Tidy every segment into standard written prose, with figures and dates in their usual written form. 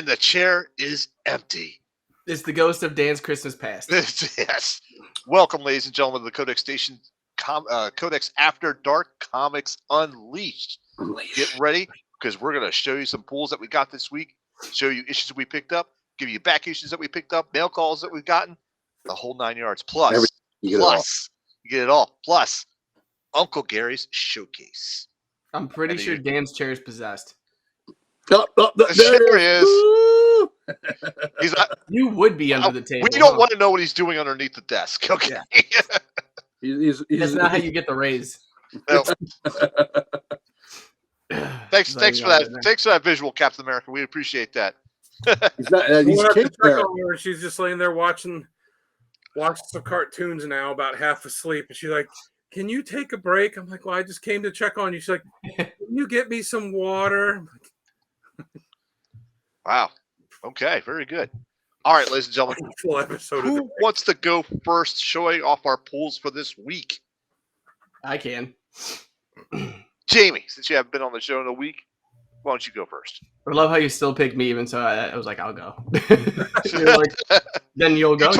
And the chair is empty. It's the ghost of Dan's Christmas past. Yes. Welcome, ladies and gentlemen, to the Codex Station, Codex After Dark Comics Unleashed. Get ready, because we're going to show you some pulls that we got this week, show you issues that we picked up, give you back issues that we picked up, mail calls that we've gotten, the whole 9 yards. Plus, you get it all. Plus, Uncle Gary's showcase. I'm pretty sure Dan's chair is possessed. There he is. He's not, you would be under the table. We don't want to know what he's doing underneath the desk. Okay. Yeah. That's not how you get the raise. No. Thanks for that. Thanks for that visual, Captain America. We appreciate that. She's just laying there watching some cartoons now, about half asleep, and she's like, "Can you take a break?" I'm like, "Well, I just came to check on you." She's like, "Can you get me some water?" I'm like, wow. Okay, very good. All right, ladies and gentlemen. Full episode. Who wants to go first, showing off our pulls for this week? I can. Jamie, since you haven't been on the show in a week, why don't you go first? I love how you still pick me, even so I was like, I'll go. You're like, then you'll go.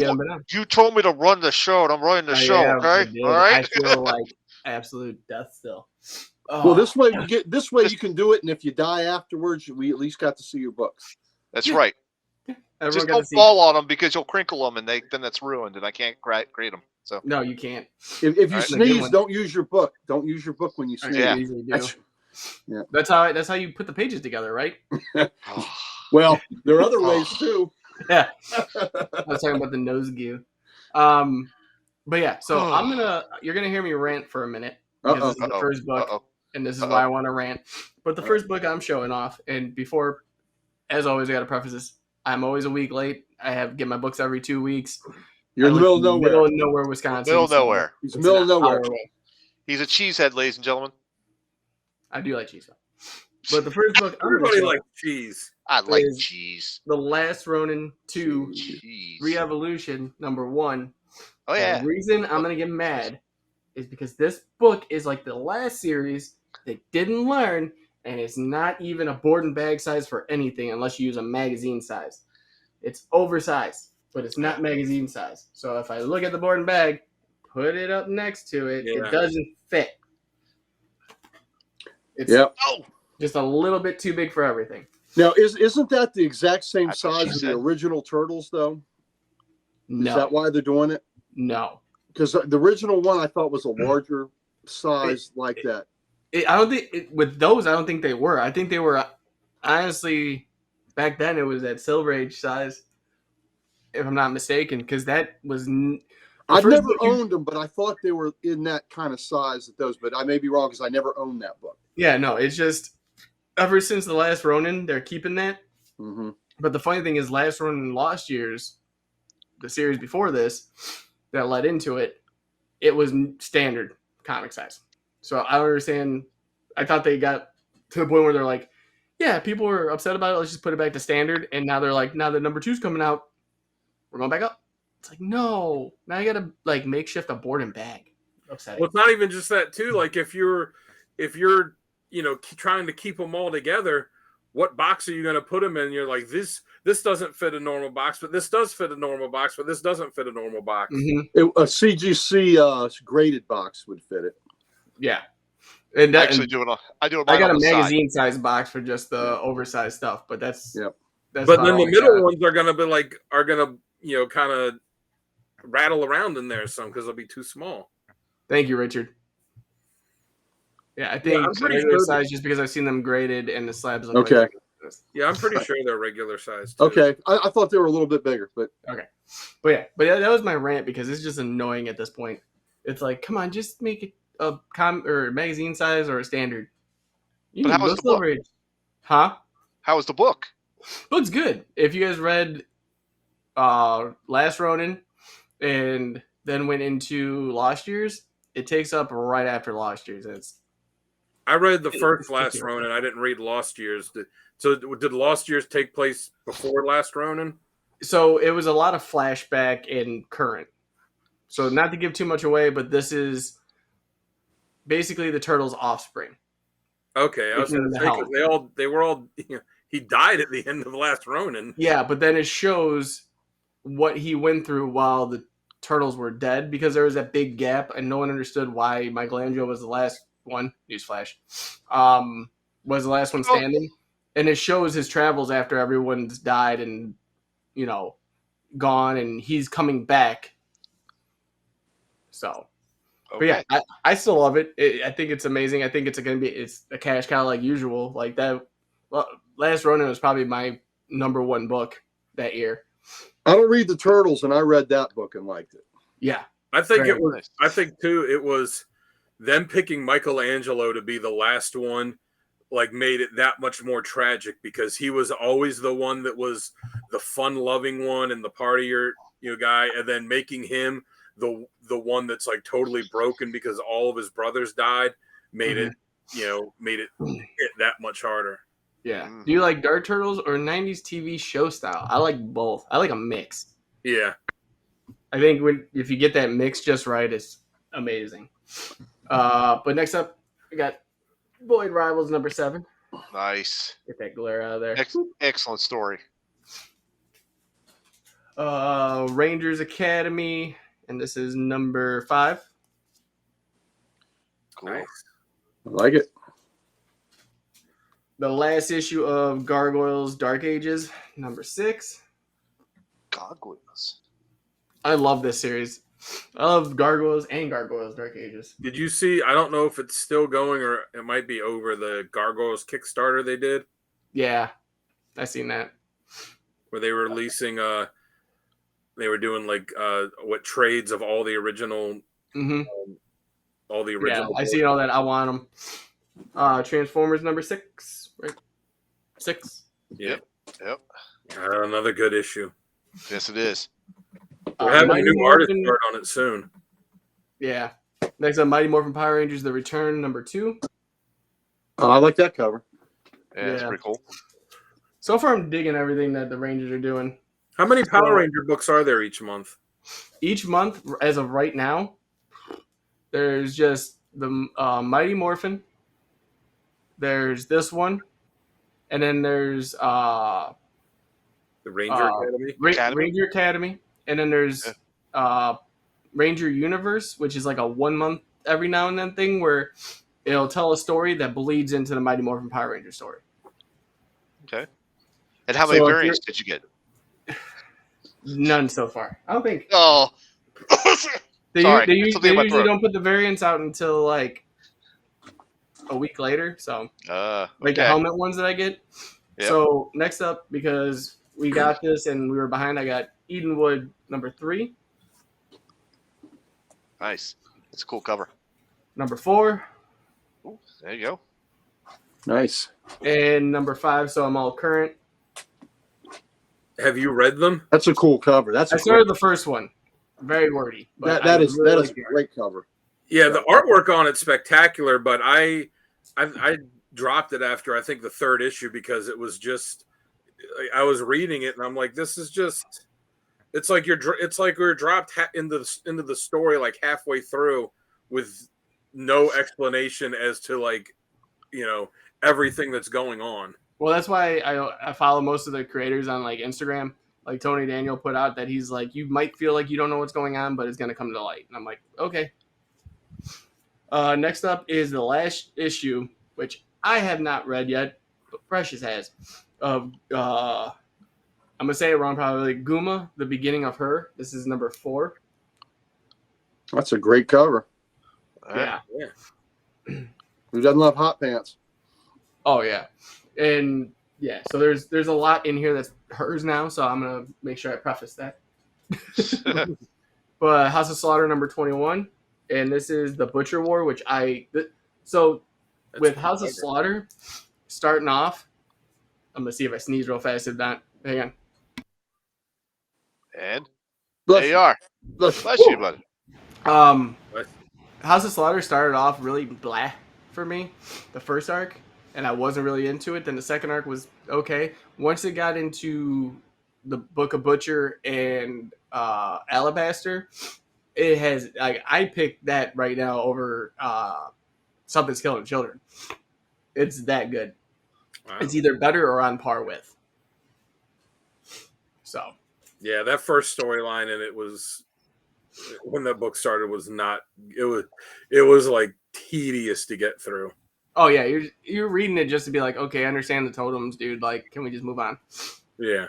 You told me to run the show, and I'm running the show. Okay, all right. I feel like absolute death still. Oh. Well, this way you can do it, and if you die afterwards, we at least got to see your books. That's right. Everyone just don't fall on them, because you'll crinkle them, and then that's ruined, and I can't grade them. So no, you can't. If you sneeze, don't use your book. Don't use your book when you sneeze. Yeah. That's how you put the pages together, right? Well, there are other ways too. Yeah. I was talking about the nose gear. But yeah, so you're gonna hear me rant for a minute, because this is the first book, and this is why I want to rant. But the first book I'm showing off, and before, as always, I got to preface this: I'm always a week late. I get my books every 2 weeks. You're in the middle of nowhere. Middle of nowhere, Wisconsin. Middle of nowhere. He's middle of nowhere. He's a cheesehead, ladies and gentlemen. I do like cheese, though. But the first book, everybody likes cheese. I like cheese. The Last Ronin 2 Re-Evolution #1. Oh yeah. The reason I'm gonna get mad is because this book is like the last series they didn't learn, and it's not even a board and bag size for anything unless you use a magazine size. It's oversized, but it's not magazine size. So if I look at the board and bag, put it up next to it, it doesn't fit. It's just a little bit too big for everything. Now, isn't that the exact same size as the original Turtles, though? No. Is that why they're doing it? No. Because the original one I thought was a larger size like that. I don't think with those. I don't think they were. I think they were. Honestly, back then it was that Silver Age size, if I'm not mistaken. Because that was. I've never owned them, but I thought they were in that kind of size at those. But I may be wrong because I never owned that book. Yeah, no, it's just ever since the Last Ronin, they're keeping that. Mm-hmm. But the funny thing is, Last Ronin Lost Years, the series before this, that led into it, it was standard comic size. So I don't understand. I thought they got to the point where they're like, yeah, people were upset about it. Let's just put it back to standard. And now they're like, now that #2's coming out, we're going back up. It's like, no, now you got to like makeshift a board and bag. Upsetting. Well, it's not even just that too. Like if you're trying to keep them all together, what box are you going to put them in? You're like, this doesn't fit a normal box, but this does fit a normal box, but this doesn't fit a normal box. Mm-hmm. A CGC graded box would fit it. Yeah. And that, I got a magazine size box for just the oversized stuff, but that's but then the middle ones are gonna be kind of rattle around in there some because they'll be too small. Thank you, Richard. Yeah, I think regular size just because I've seen them graded and the slabs. Okay. Yeah, I'm pretty sure they're regular size too. Okay, I thought they were a little bit bigger, but okay. But yeah, that was my rant because it's just annoying at this point. It's like, come on, just make it a or magazine size or a standard. But how was the book? Huh? How was the book? Book's good. If you guys read Last Ronin and then went into Lost Years, it takes up right after Lost Years. I read the first Last Ronin. I didn't read Lost Years. So did Lost Years take place before Last Ronin? So it was a lot of flashback and current. So not to give too much away, but this is basically the Turtles' offspring. Okay, I was going to say because they were all he died at the end of the Last Ronin. Yeah, but then it shows what he went through while the turtles were dead, because there was that big gap and no one understood why Michelangelo was the last one. Newsflash. Was the last one standing. And it shows his travels after everyone's died and, you know, gone, and he's coming back. So, but yeah, I still love it. I think it's amazing. I think it's a cash cow like usual. Like that, Last Ronin was probably my number one book that year. I don't read the Turtles, and I read that book and liked it. Yeah, I think Very it was. I think too, it was them picking Michelangelo to be the last one. Like made it that much more tragic because he was always the one that was the fun-loving one and the partier, guy, and then making him the one that's like totally broken because all of his brothers died made it hit that much harder. Yeah. Do you like Dark Turtles or 90s TV show style? I like both. I like a mix. Yeah. I think if you get that mix just right, it's amazing. But next up, we got Void Rivals number 7. Nice. Get that glare out of there. Excellent story. Rangers Academy, and this is number 5. Cool. Nice. I like it. The last issue of Gargoyles Dark Ages, number 6. Gargoyles. I love this series. I love Gargoyles and Gargoyles Dark Ages. Did you see? I don't know if it's still going or it might be over. The Gargoyles Kickstarter they did. Yeah, I seen that. Where they were releasing. They were doing like what trades of all the original. All the original. Yeah, I seen all that. I want them. Transformers number 6, right? 6. Yep. Another good issue. Yes, it is. We're having a new artist start on it soon. Yeah. Next up, Mighty Morphin Power Rangers: The Return, number 2. I like that cover. Yeah, it's pretty cool. So far, I'm digging everything that the Rangers are doing. How many Power Ranger books are there each month? Each month, as of right now, there's just the Mighty Morphin. There's this one, and then there's the Ranger Academy. Ranger Academy, and then there's Ranger Universe, which is like a 1 month every now and then thing where it'll tell a story that bleeds into the Mighty Morphin Power Ranger story. Okay. And how many variants did you get? None so far. I don't think. Oh. They Sorry. usually don't put the variants out until like a week later. So like the helmet ones that I get. Yep. So next up, because we got this and we were behind, I got Edenwood number 3. Nice. It's a cool cover. Number 4. Ooh, there you go. Nice. And number 5, so I'm all current. Have you read them? That's a cool cover. I started the first one. Very wordy. But that is a great cover. Yeah, the artwork on it's spectacular, but I dropped it after I think the 3rd issue because it was just I was reading it and I'm like, this is just it's like we're dropped into the story like halfway through with no explanation as to like everything that's going on. Well, that's why I follow most of the creators on like Instagram. Like Tony Daniel put out that he's like, you might feel like you don't know what's going on, but it's going to come to light. And I'm like, okay. Next up is the last issue, which I have not read yet, but Precious has. I'm going to say it wrong probably. Guma, The Beginning of Her. This is number 4. That's a great cover. Yeah. Who doesn't love hot pants? Oh, yeah. And yeah, so there's a lot in here that's hers now, so I'm gonna make sure I preface that. But House of Slaughter number 21, and this is the Butcher War, which with House of Slaughter starting off, I'm gonna see if I sneeze real fast. If not, hang on. And there you are. Bless you, buddy. House of Slaughter started off really blah for me, the first arc. And I wasn't really into it. Then the second arc was okay. Once it got into the Book of Butcher and Alabaster, it has I picked that right now over Something's Killing Children. It's that good. Wow. It's either better or on par with. So Yeah, that first storyline, and it was when that book started was not. It was like tedious to get through. oh yeah, you're reading it just to be like, okay, I understand the totems, dude. Like, can we just move on? Yeah.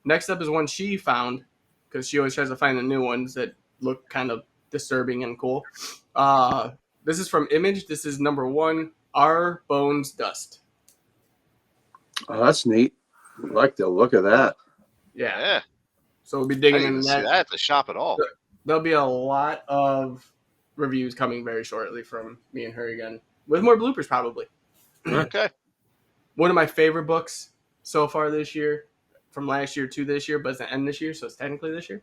Next up is one she found because she always tries to find the new ones that look kind of disturbing and cool. This is from Image. This is number 1, Our Bones Dust. Oh, that's neat. I like the look of that. Yeah. Yeah. So we'll be I digging didn't into even see that at the shop at all. There'll be a lot of reviews coming very shortly from me and her again, with more bloopers probably. Okay. One of my favorite books so far this year, from last year to this year, but it's the end this year, so it's technically this year.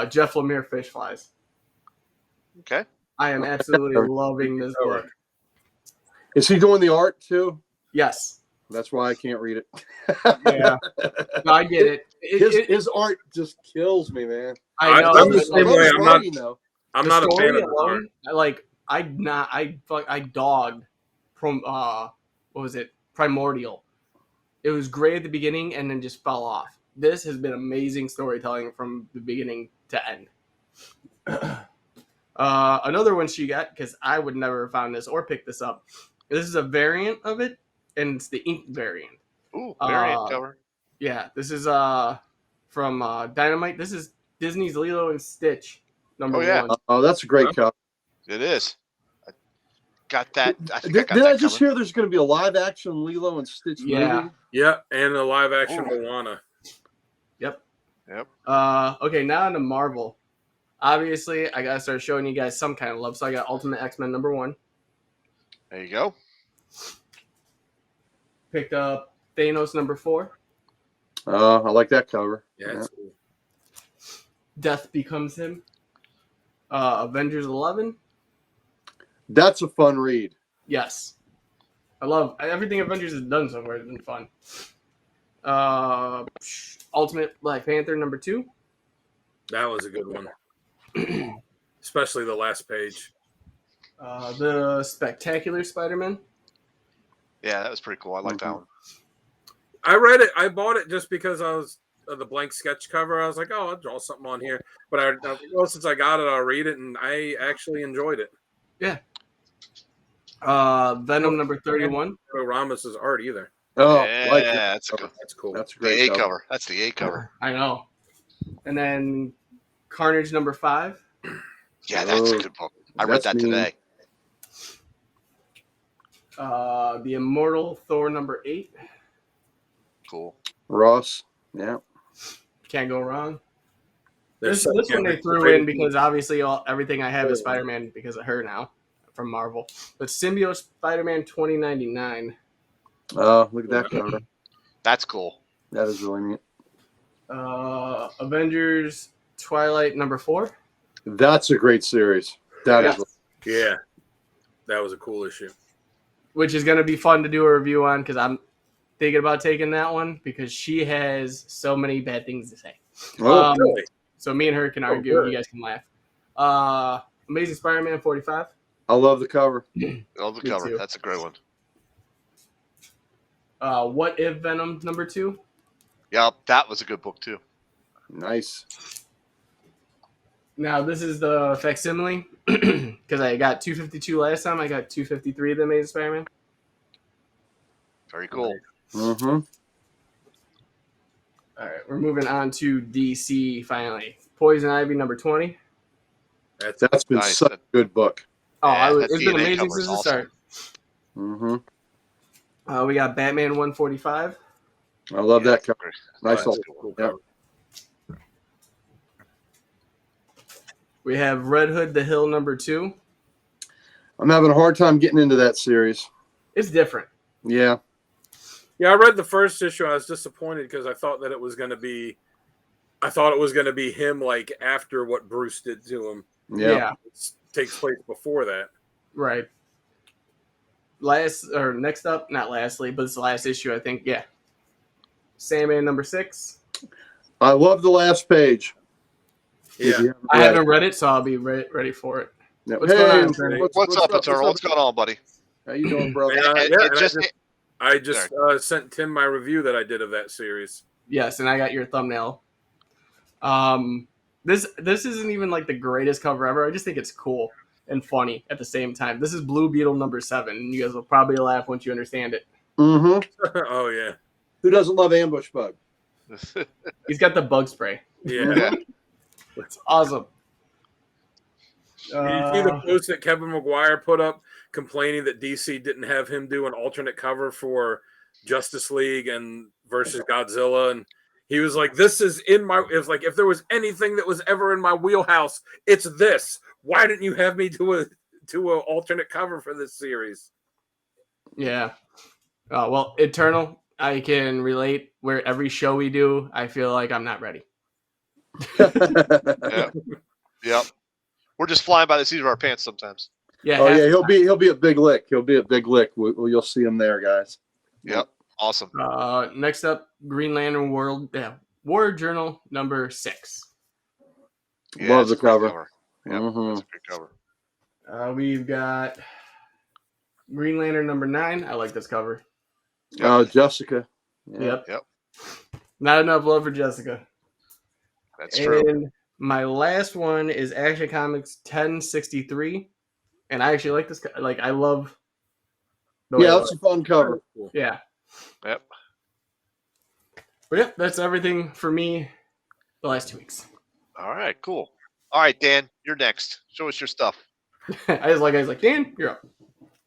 Jeff Lemire, Fish Flies. Okay. I am absolutely loving this book. Is he doing the art too? Yes. That's why I can't read it. Yeah. No, I get it. His art just kills me, man. I know. I'm the same way. his I'm not- writing, though. I'm The not a fan story of the art. alone, I dogged from what was it? Primordial. It was great at the beginning and then just fell off. This has been amazing storytelling from the beginning to end. Another one she got, because I would never have found this or picked this up. This is a variant of it, and it's the ink variant. Ooh, variant cover. Yeah, this is from Dynamite. This is Disney's Lilo and Stitch number 1. Oh, that's a great cover. It is. I got that. I think Did I got I that just coming. hear there's going to be a live action Lilo and Stitch Yeah. movie? Yeah, and a live action Ooh. Moana. Yep. Yep. Okay, now on to Marvel. Obviously, I gotta start showing you guys some kind of love. So I got Ultimate X-Men number 1. There you go. Picked up Thanos number 4. I like that cover. Yeah, it's cool. Death Becomes Him. Avengers 11. That's a fun read. Yes. I love everything Avengers has done so far. It's been fun. Ultimate Black Panther number 2. That was a good one. Especially the last page. The Spectacular Spider-Man. Yeah, that was pretty cool. I like that one. I read it. I bought it just because I was the blank sketch cover. I was like, oh, I'll draw something on here. But since I got it, I'll read it, and I actually enjoyed it. Yeah. Venom number 31. No Ramos' art either. Oh, Yeah, like that. that's good. That's cool. That's a The great A cover. That's the A cover. I know. And then Carnage number 5. Yeah, that's a good book. I read That's that mean. today. The Immortal Thor number 8. Cool. Ross. Yeah. Can't go wrong. There's This one they threw in because obviously everything I have is Spider-Man because of her now from Marvel. But Symbiote Spider-Man 2099. Oh, look at that cover. That's cool. That is really neat. Avengers Twilight number 4. That's a great series. That is. Yeah, that was a cool issue. Which is going to be fun to do a review on because I'm thinking about taking that one because she has so many bad things to say. Oh, Really? So me and her can argue. good. You guys can laugh. Amazing Spider-Man 45. I love the cover. Oh, the Me cover. too. That's a great one. What If Venom number 2. Yep, that was a good book too. Nice. Now this is the facsimile because I got 252 last time. I got 253 of the Amazing Spider-Man. Very cool. Mm-hmm. All right, we're moving on to DC finally. Poison Ivy number 20. That's been Nice. such a good book. Oh, Yeah, that it's been DNA amazing cover since is the awesome. start. Mm-hmm. We got Batman 145. I love Yeah, that cover. great. Nice. That's Cool. Cool Yeah. cover. We have Red Hood the Hill number 2. I'm having a hard time getting into that series. It's different. Yeah. Yeah, I read the first issue. I was disappointed because I thought that it was going to be. I thought it was going to be him like after what Bruce did to him. Yeah. It takes place before that. Right. Next up, not lastly, but it's the last issue, I think. Yeah. Sandman number 6. I love the last page. Yeah. If you haven't I read haven't read it, so I'll be ready for it. it. What's going on, What's up, Eternal? What's going on, buddy? How you doing, brother? Yeah, And and just I just sent Tim my review that I did of that series. Yes, and I got your thumbnail. This isn't even like the greatest cover ever. I just think it's cool and funny at the same time. This is Blue Beetle number 7, and you guys will probably laugh once you understand it. Mm-hmm. Oh yeah. Who doesn't love ambush bug? He's got the bug spray. Yeah. It's awesome. Did you see the post that Kevin McGuire put up complaining that DC didn't have him do an alternate cover for Justice League and versus Godzilla? And he was like, this is in my, it was like, if there was anything that was ever in my wheelhouse, it's this. Why didn't you have me do a alternate cover for this series? Yeah. Well, Eternal, I can relate. Where every show we do, I feel like I'm not ready. Yep. We're just flying by the seat of our pants sometimes. Yeah. Oh yeah, he'll be at Big Lick. He'll be at Big Lick. You'll see him there, guys. Yep. Awesome. Next up, Green Lantern War Journal number 6. Yeah, Love the it's a great cover. Yep, Mhm. that's a great cover. We've got Green Lantern number 9. I like this cover. Oh, Jessica. Yeah. Yep. Not enough love for Jessica. That's true. And my last one is Action Comics 1063, and I actually like this. Like, I love. Yeah, that's a fun cover. Yeah. Yep. But yeah, that's everything for me. The last 2 weeks. All right, cool. All right, Dan, you're next. Show us your stuff. I was like, Dan, you're up.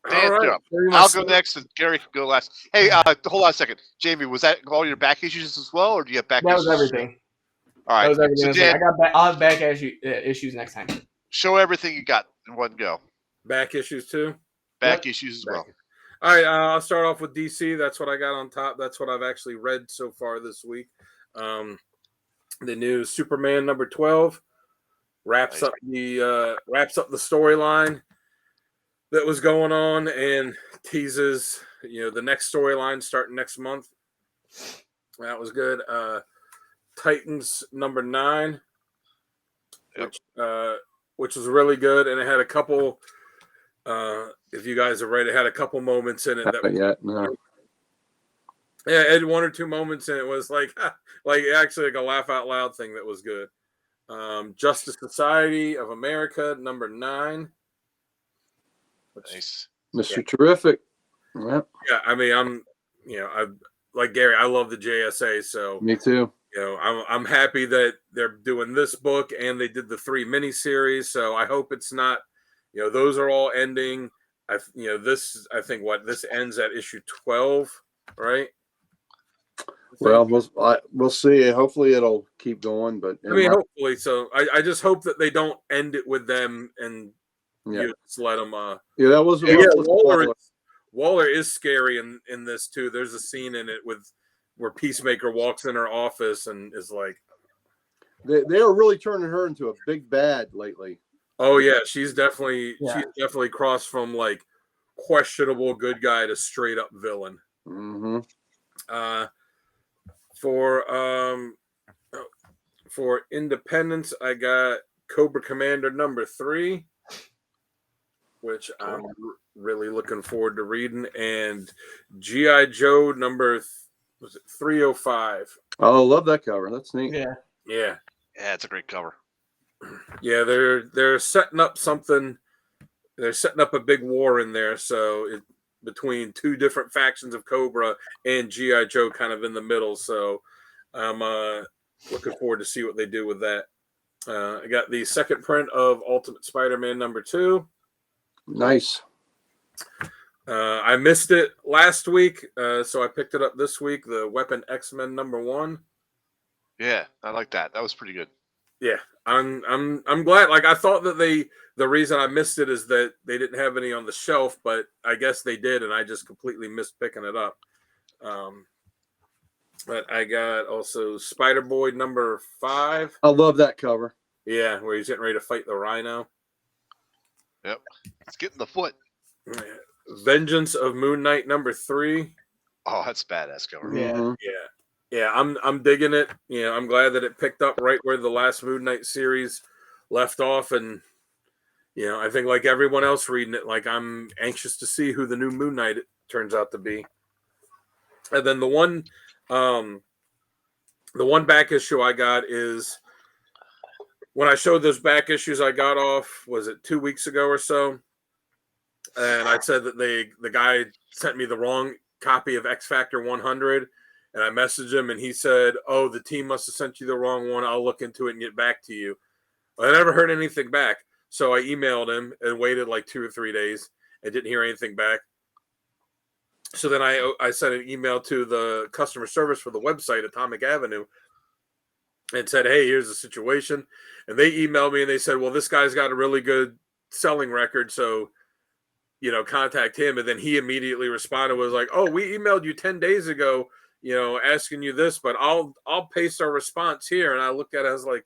Dan, All right. you're up. I'll go next, and Gary can go last. Hey, hold on a second. Jamie, was that all your back issues as well, or do you have back That issues? was everything. All right. That was everything. So Dan, I'll have back issues next time. show everything you got in one go. Back issues too. Back issues as well. All right, I'll start off with DC. That's what I got on top. That's what I've actually read so far this week. The new Superman number 12 wraps up the storyline that was going on and teases the next storyline starting next month. That was good. Titans number 9, which was really good, and it had a couple. If you guys have read it, had a couple moments in it that yeah, it had 1 or 2 moments, and it was like actually like a laugh out loud thing that was good. Justice Society of America number 9. Nice. Mr. Terrific. Yep. Yeah, I mean, I like Gary. I love the JSA, so Me too. I'm happy that they're doing this book and they did the 3 miniseries. So I hope it's not, those are all ending. This ends at issue 12, right? Well, we'll see. Hopefully, it'll keep going. But I mean, hopefully. So I just hope that they don't end it with them and just let them. Yeah, that was Waller is scary in this too. There's a scene in it where Peacemaker walks in her office and is like, they are really turning her into a big bad lately. oh yeah, she's definitely crossed from like questionable good guy to straight up villain. Mm-hmm. For Independence, I got Cobra Commander number 3, which I'm really looking forward to reading, and G.I. Joe number 305. Oh, love that cover. That's neat. Yeah, it's a great cover. Yeah, they're setting up something. They're setting up a big war in there, so between 2 different factions of Cobra and G.I. Joe kind of in the middle. So I'm looking forward to see what they do with that. I got the second print of Ultimate Spider-Man number 2. Nice. I missed it last week, so I picked it up this week. The Weapon X-Men number 1. Yeah, I like that. That was pretty good. Yeah, I'm glad. Like, I thought that the reason I missed it is that they didn't have any on the shelf, but I guess they did, and I just completely missed picking it up. But I got also Spider-Boy number 5. I love that cover. Yeah, where he's getting ready to fight the Rhino. Yep, it's getting the foot. Vengeance of Moon Knight number 3. Oh, that's badass cover. Yeah. Yeah, I'm digging it. I'm glad that it picked up right where the last Moon Knight series left off, and I think like everyone else reading it, like I'm anxious to see who the new Moon Knight turns out to be. And then the one back issue I got is when I showed those back issues I got off, was it 2 weeks ago or so? And I said that the guy sent me the wrong copy of X Factor 100, and I messaged him, and he said, "Oh, the team must have sent you the wrong one. I'll look into it and get back to you." Well, I never heard anything back, so I emailed him and waited like 2 or 3 days and didn't hear anything back. So then I sent an email to the customer service for the website, Atomic Avenue, and said, "Hey, here's the situation." And they emailed me and they said, "Well, this guy's got a really good selling record, so contact him." And then he immediately responded, was like, "Oh, we emailed you 10 days ago, asking you this, but I'll paste our response here." And I looked at it, I was like,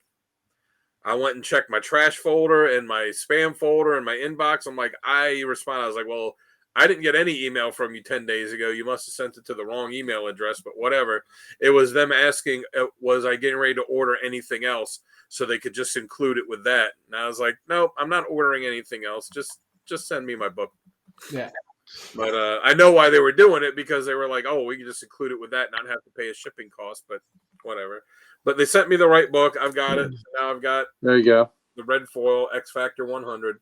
I went and checked my trash folder and my spam folder and my inbox. I'm like, I responded, I was like, "Well, I didn't get any email from you 10 days ago. You must have sent it to the wrong email address," but whatever. It was them asking, was I getting ready to order anything else so they could just include it with that. And I was like, "Nope, I'm not ordering anything else. Just send me my book." Yeah. But I know why they were doing it, because they were like, "Oh, we can just include it with that, not have to pay a shipping cost," but whatever. But they sent me the right book. I've got it. Now I've got There you go. the red foil X Factor 100.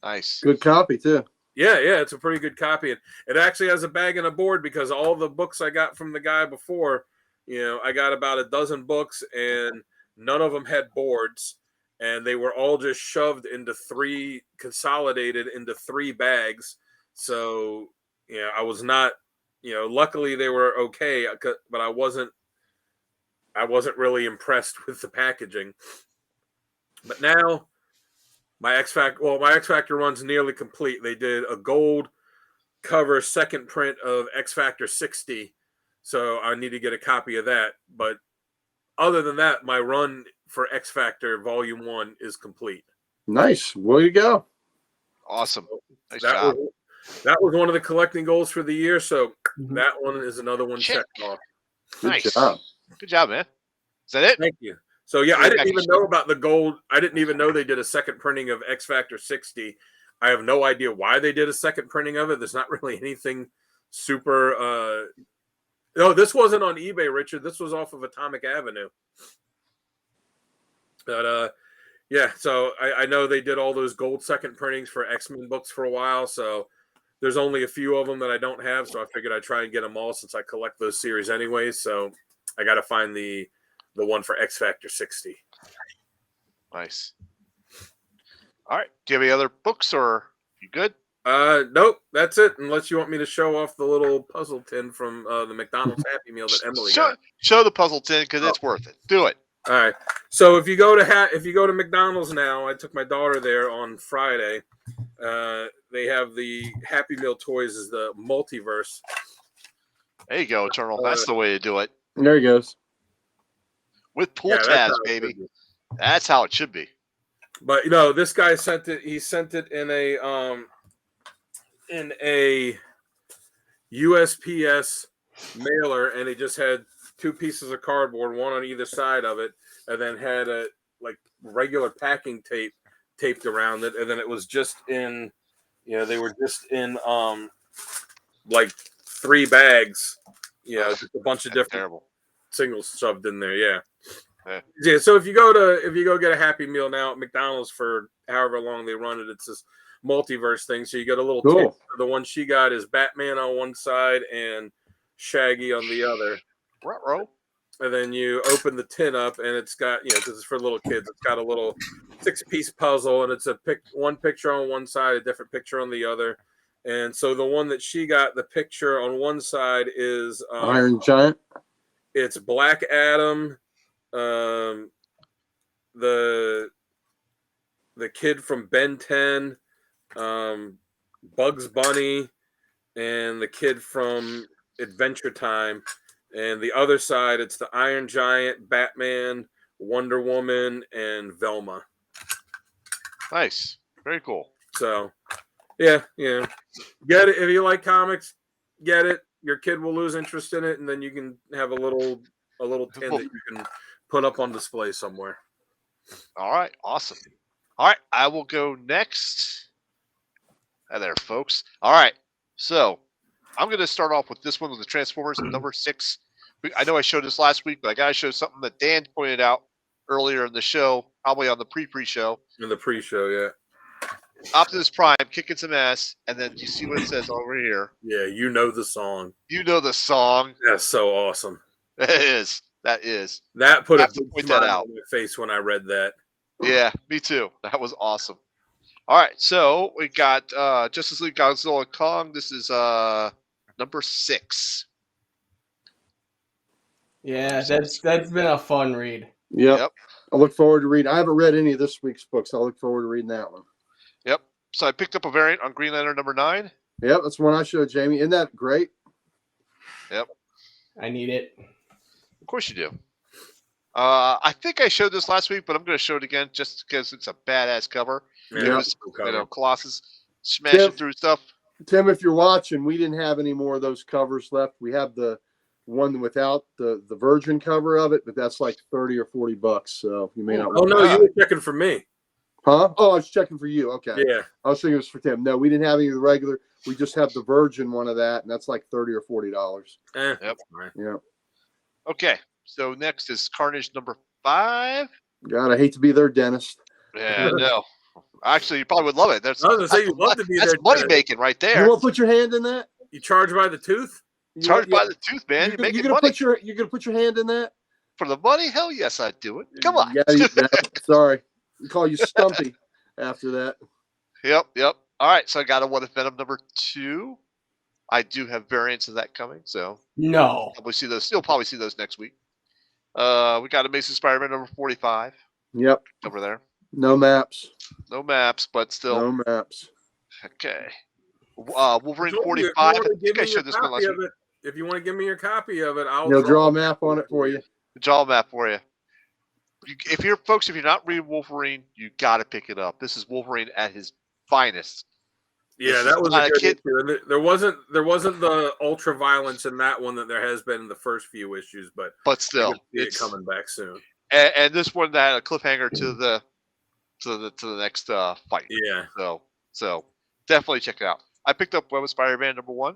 Nice. Good copy too. Yeah, it's a pretty good copy. It actually has a bag and a board, because all the books I got from the guy before, I got about a dozen books and none of them had boards, and they were all just shoved into consolidated into 3 bags. So, I was not, luckily they were okay, but I wasn't really impressed with the packaging. But now my X Factor run's nearly complete. They did a gold cover second print of X Factor 60, so I need to get a copy of that. But other than that, my run for X Factor Volume 1 is complete. Nice. Way to go. Awesome. Nice job. That was one of the collecting goals for the year, so that one is another one checked off. Nice. Good job, man. Is that it? Thank you. So I didn't even know about the gold. I didn't even know they did a second printing of X Factor 60. I have no idea why they did a second printing of it. There's not really anything super. No, this wasn't on eBay, Richard. This was off of Atomic Avenue. But so I know they did all those gold second printings for X-Men books for a while. So there's only a few of them that I don't have. So I figured I'd try and get them all, since I collect those series anyways. So I got to find the one for X Factor 60. Nice. All right. Do you have any other books, or you good? Nope, that's it. Unless you want me to show off the little puzzle tin from the McDonald's Happy Meal that Emily got. Show the puzzle tin, because it's worth it. Do it. All right. So if you go to McDonald's now, I took my daughter there on Friday. They have the Happy Meal toys as the multiverse. There you go, Eternal. That's the way to do it. There he goes. With pull tabs, baby. That's how it should be. But this guy sent it. He sent it in a USPS mailer, and he just had 2 pieces of cardboard, one on either side of it, and then had a regular packing tape taped around it, and then it was just in, they were just in 3 bags, just a bunch of different singles shoved in there. Yeah. So if you go get a Happy Meal now at McDonald's for however long they run it, it's this multiverse thing. So you get a little tip. The one she got is Batman on one side and Shaggy on the other. Ruh-roh. And then you open the tin up, and it's got, because it's for little kids, it's got a little 6-piece puzzle, and it's one picture on one side, a different picture on the other. And so the one that she got, the picture on one side is Iron Giant. It's Black Adam, the kid from Ben 10, Bugs Bunny, and the kid from Adventure Time. And the other side, it's the Iron Giant, Batman, Wonder Woman, and Velma. Nice. Very cool. So, yeah. Get it. If you like comics, get it. Your kid will lose interest in it, and then you can have a little tin that you can put up on display somewhere. All right. Awesome. All right. I will go next. Hi there, folks. All right. So, I'm going to start off with this one with the Transformers number 6. I know I showed this last week, but I got to show something that Dan pointed out earlier in the show, probably on the pre-show. In the pre-show, yeah. Optimus Prime kicking some ass, and then you see what it says over here. Yeah, you know the song. You know the song. That's so awesome. That is. That put I a have to big point smile that out. on my face when I read that. Yeah, me too. That was awesome. All right, so we got Justice League Godzilla Kong. This is number 6. Yeah, that's been a fun read. Yep. I look forward to reading. I haven't read any of this week's books. I look forward to reading that one. Yep. So I picked up a variant on Green Lantern number 9. Yep, that's one I showed Jamie. Isn't that great? Yep. I need it. Of course you do. I think I showed this last week, but I'm going to show it again just because it's a badass cover. Yeah, It was, cool cover. Colossus smashing through stuff. Tim, if you're watching, we didn't have any more of those covers left. We have the one without the virgin cover of it, but that's like $30 or $40. So you may not. Oh no, you were checking for me. Huh? Oh, I was checking for you. Okay. Yeah. I was thinking it was for Tim. No, we didn't have any of the regular. We just have the virgin one of that, and that's like $30 or $40. Yep. Yeah. Okay. So next is Carnage number 5. God, I hate to be their dentist. Yeah, no. Actually, you probably would love it. That's, I was gonna say you'd love to be that's there. money making right there. You want to put your hand in that? You charge by the tooth? Charged by the tooth, man. You're making money. You're gonna put your hand in that? For the money? Hell yes, I'd do it. Come on. Yeah, sorry. We call you Stumpy after that. Yep. All right, so I got a What If Venom number 2. I do have variants of that coming, so No. you'll probably see those next week. We got Amazing Spider-Man number 45. Yep. Over there. No maps. No maps, but still. No maps. Okay. Wolverine 45. I think I showed this one last week. If you want to give me your copy of it, I'll draw a map on it for you. Draw a map for you. If you're not reading Wolverine, you got to pick it up. This is Wolverine at his finest. Yeah, that was a good issue. There wasn't the ultra violence in that one that there has been in the first few issues, but still, it's coming back soon. And this one had a cliffhanger to the next fight. Yeah. So definitely check it out. I picked up Web of Spider-Man number 1.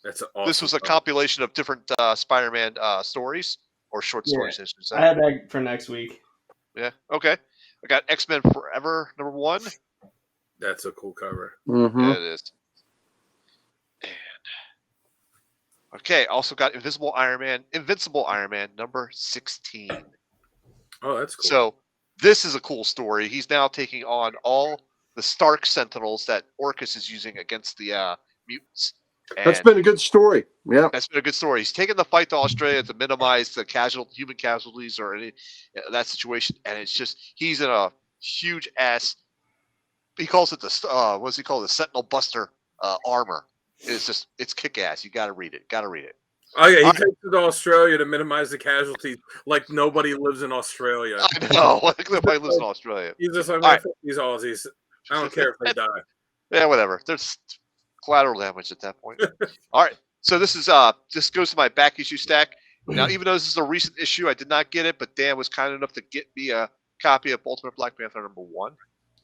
That's awesome. This was a compilation of different Spider-Man stories or short stories. I had that for next week. Yeah. Okay. I got X-Men Forever number 1. That's a cool cover. Mm-hmm. Yeah, it is. And okay, also got Invincible Iron Man number 16. Oh, that's cool. So this is a cool story. He's now taking on all the Stark Sentinels that Orcus is using against the mutants. And that's been a good story. Yeah, that's been a good story. He's taken the fight to Australia to minimize the human casualties or any that situation, and it's just he's in a huge ass. He calls it the what does he call it? The Sentinel Buster armor. It's kick ass. You got to read it. Oh yeah, he takes it to Australia to minimize the casualties. Like nobody lives in Australia. I know. Like nobody lives in Australia. He's just like these Aussies. I don't care if they die. Yeah, whatever. There's collateral damage at that point. All right. So this goes to my back issue stack. Now, even though this is a recent issue, I did not get it, but Dan was kind enough to get me a copy of Ultimate Black Panther number 1.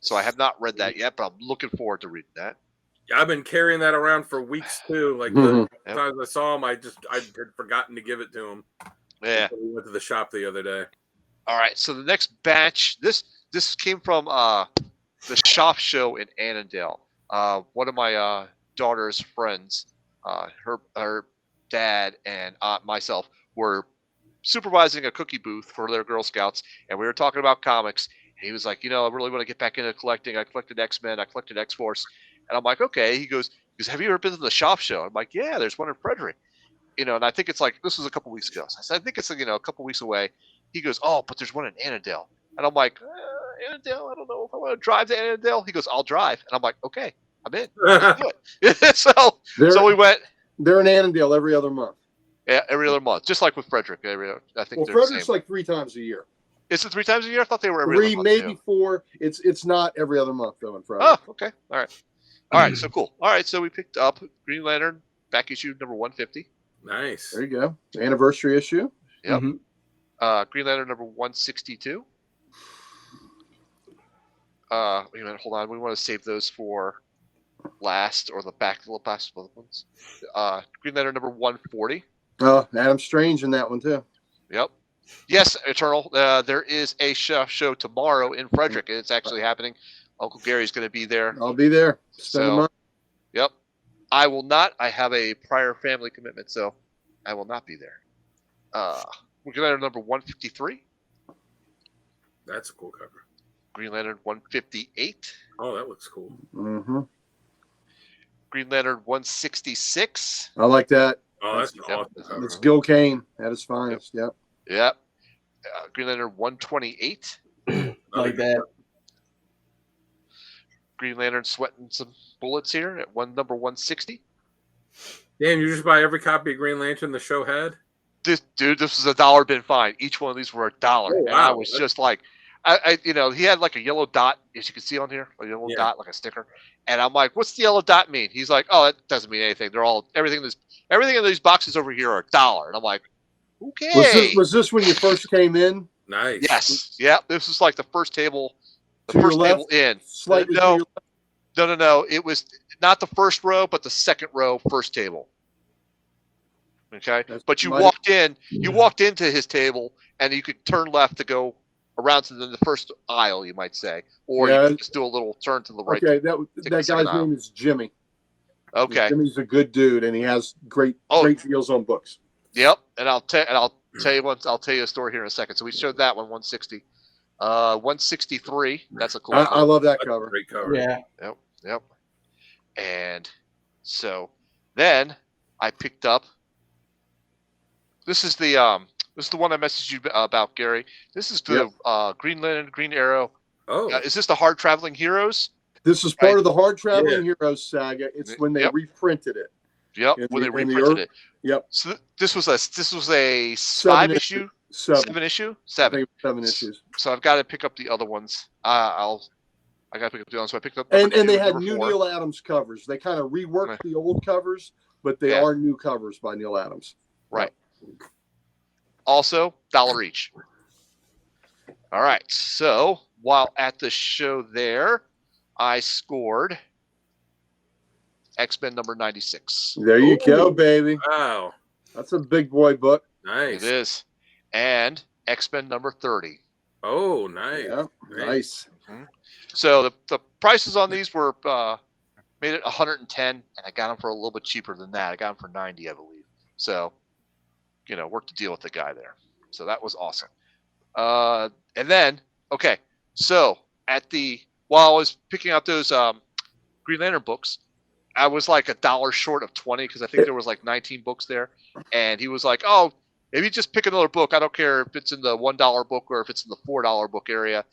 So I have not read that yet, but I'm looking forward to reading that. Yeah, I've been carrying that around for weeks too. Like the times I saw him, I had forgotten to give it to him. Yeah. We went to the shop the other day. All right. So the next batch, this came from the shop show in Annandale. One of my daughter's friends, her dad and myself were supervising a cookie booth for their Girl Scouts, and we were talking about comics. And he was like, I really want to get back into collecting. I collected X-Men, I collected X-Force, and I'm like, okay. He goes, have you ever been to the shop show? I'm like, yeah, there's one in Frederick. And I think it's like this was a couple weeks ago. So I said, I think it's a couple weeks away. He goes, oh, but there's one in Annandale, and I'm like, Annandale, I don't know if I want to drive to Annandale. He goes, I'll drive, and I'm like, okay, I'm in. Let's do it. so we went. They're in Annandale every other month. Yeah, every other month, just like with Frederick. I think. Well, Frederick's like 3 times a year. Is it 3 times a year? I thought they were every other month. Maybe 4. It's not every other month though in Frederick. Oh, okay. All right. So cool. All right. So we picked up Green Lantern back issue number 150. Nice. There you go. Anniversary issue. Yep. Green Lantern number 162. Wait a minute. Hold on. We want to save those for last, or the back of the last ones. Green Lantern number 140. Oh, Adam Strange in that one too. Yep. Yes, Eternal. There is a show tomorrow in Frederick. It's actually happening. Uncle Gary's going to be there. I'll be there. Spend a So, month. yep. I will not. I have a prior family commitment, so I will not be there. Green Lantern number 153. That's a cool cover. Green Lantern 158. Oh, that looks cool. Mm-hmm. Green Lantern 166. I like that. Oh, that's an Yep. awesome cover. It's Gil Kane at his finest. Yep. Yep. Green Lantern 128. Like that. Green Lantern sweating some bullets here at number 160. Damn, you just buy every copy of Green Lantern the show had? This was a $1 bin fine. Each one of these were $1. Oh, And I wow. was just like, he had like a yellow dot, as you can see on here, a yellow dot, like a sticker. And I'm like, what's the yellow dot mean? He's like, oh, that doesn't mean anything. Everything in these boxes over here are $1. And I'm like, okay. Was this when you first came in? Nice. Yes. Yeah. This was like the first table, To your table left? in. Slightly to No, your left? no. It was not the first row, but the second row, first table. Okay. But you walked into his table, and you could turn left to go around to the first aisle, you might say, or you could just do a little turn to the right. Okay, that guy's name is Jimmy. Okay. Jimmy's a good dude, and he has great deals on books. Yep. And I'll tell you a story here in a second. So we showed that one, 160. 163. That's a cool. I love that That's a cover. great cover. Yeah. Yep. And so then I picked up. This is the one I messaged you about, Gary. This is the Green Lantern, Green Arrow. Oh. Is this the Hard Traveling Heroes? This is part of the Hard Traveling Heroes saga. It's when they Yep. reprinted it. Yep. When they reprinted it. Yep. So this was a 5 issue. Seven Issue. I Seven. think it was 7 issues. So I've got to pick up the other ones. I got to pick up the other ones. So I picked up. And they had number new 4. Neil Adams covers. They kind of reworked the old covers, but they are new covers by Neil Adams. Right. Also, $1 each. All right. So while at the show there, I scored X-Men number 96. There you go, baby. Wow. That's a big boy book. Nice. It is. And X-Men number 30. Oh, nice. Yeah, nice. Mm-hmm. So the prices on these were made it 110, and I got them for a little bit cheaper than that. I got them for 90, I believe. So, worked the deal with the guy there. So that was awesome. And then, okay, so while I was picking out those Green Lantern books, I was like $1 short of 20 because I think there was like 19 books there, and he was like, "Oh, maybe just pick another book. I don't care if it's in the $1 book or if it's in the $4 book area.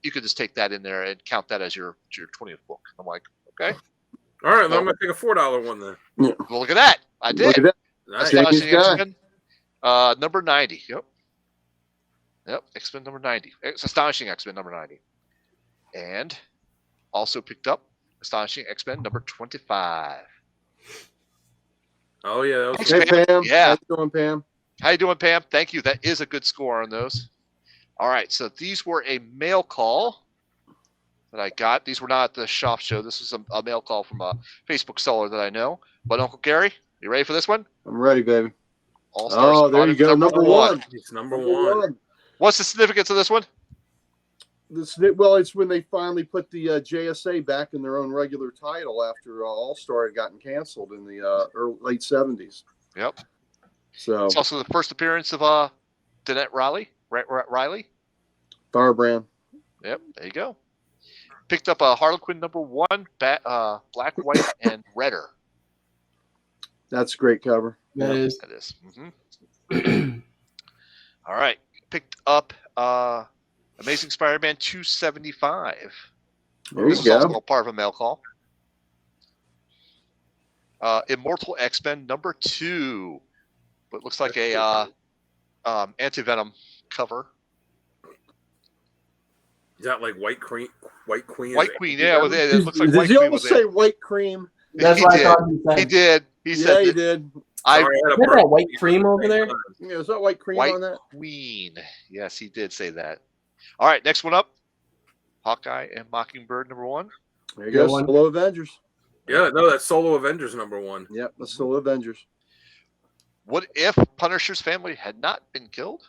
You could just take that in there and count that as your 20th book." I'm like, "Okay." All right, then I'm gonna take a $4 one then. Well, look at that. I did. Look at that. Nice. Astonishing Jamie's guy. X-Men, number 90. Yep. X-Men number 90. It's Astonishing X-Men number 90. And also picked up Astonishing X-Men number 25. Oh yeah, that was Thanks, Hey, Pam. Yeah. How you doing, Pam? How you doing, Pam? Thank you. That is a good score on those. All right, so these were a mail call that I got. These were not at the shop show. This was a mail call from a Facebook seller that I know. But Uncle Gary, you ready for this one? I'm ready, baby. All-Stars Oh, there you go. Number one. it's number one. What's the significance of this one? It's when they finally put the JSA back in their own regular title after All-Star had gotten canceled in the late 70s. Yep. So It's also the first appearance of Danette Riley. Riley. Firebrand. Yep. There you go. Picked up a Harlequin number 1, black, white, and redder. That's a great cover. That is. That is. Mm-hmm. All right. Picked up Amazing Spider-Man 275. There This you is also go. part of a mail call. Immortal X-Men number 2. What looks like a anti-venom cover. Is that like White Queen? White Queen. White Queen, yeah. It looks like Did White you Queen almost was in. say white cream? That's He what I did. thought you said. He did. He Yeah, said he that did. I Sorry, I had a Isn't that birthday. white cream over there? Yeah, is that white cream White on that? Queen. Yes, he did say that. All right, next one up. Hawkeye and Mockingbird number 1. There you go. Good one. Solo Avengers. Yeah, no, that's Solo Avengers #1. Yep, that's still Avengers. What if Punisher's family had not been killed?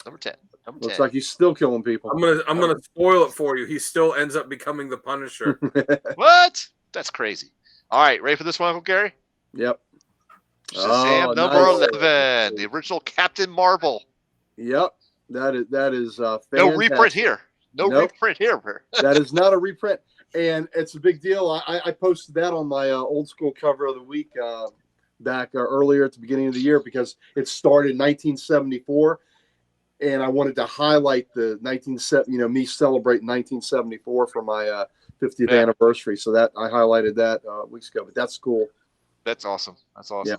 Number 10. Number 10. Looks like he's still killing people. I'm gonna spoil it for you. He still ends up becoming the Punisher. What? That's crazy. All right, ready for this one, Uncle Gary? Yep. Shazam Oh, number nice. 11, the original Captain Marvel. Yep. That is fantastic. No reprint here. No Nope. reprint here. That is not a reprint, and it's a big deal. I posted that on my old school cover of the week back earlier at the beginning of the year because it started in 1974, and I wanted to highlight the me celebrating 1974 for my 50th anniversary. So that I highlighted that weeks ago. But that's cool. That's awesome. That's awesome. Yeah.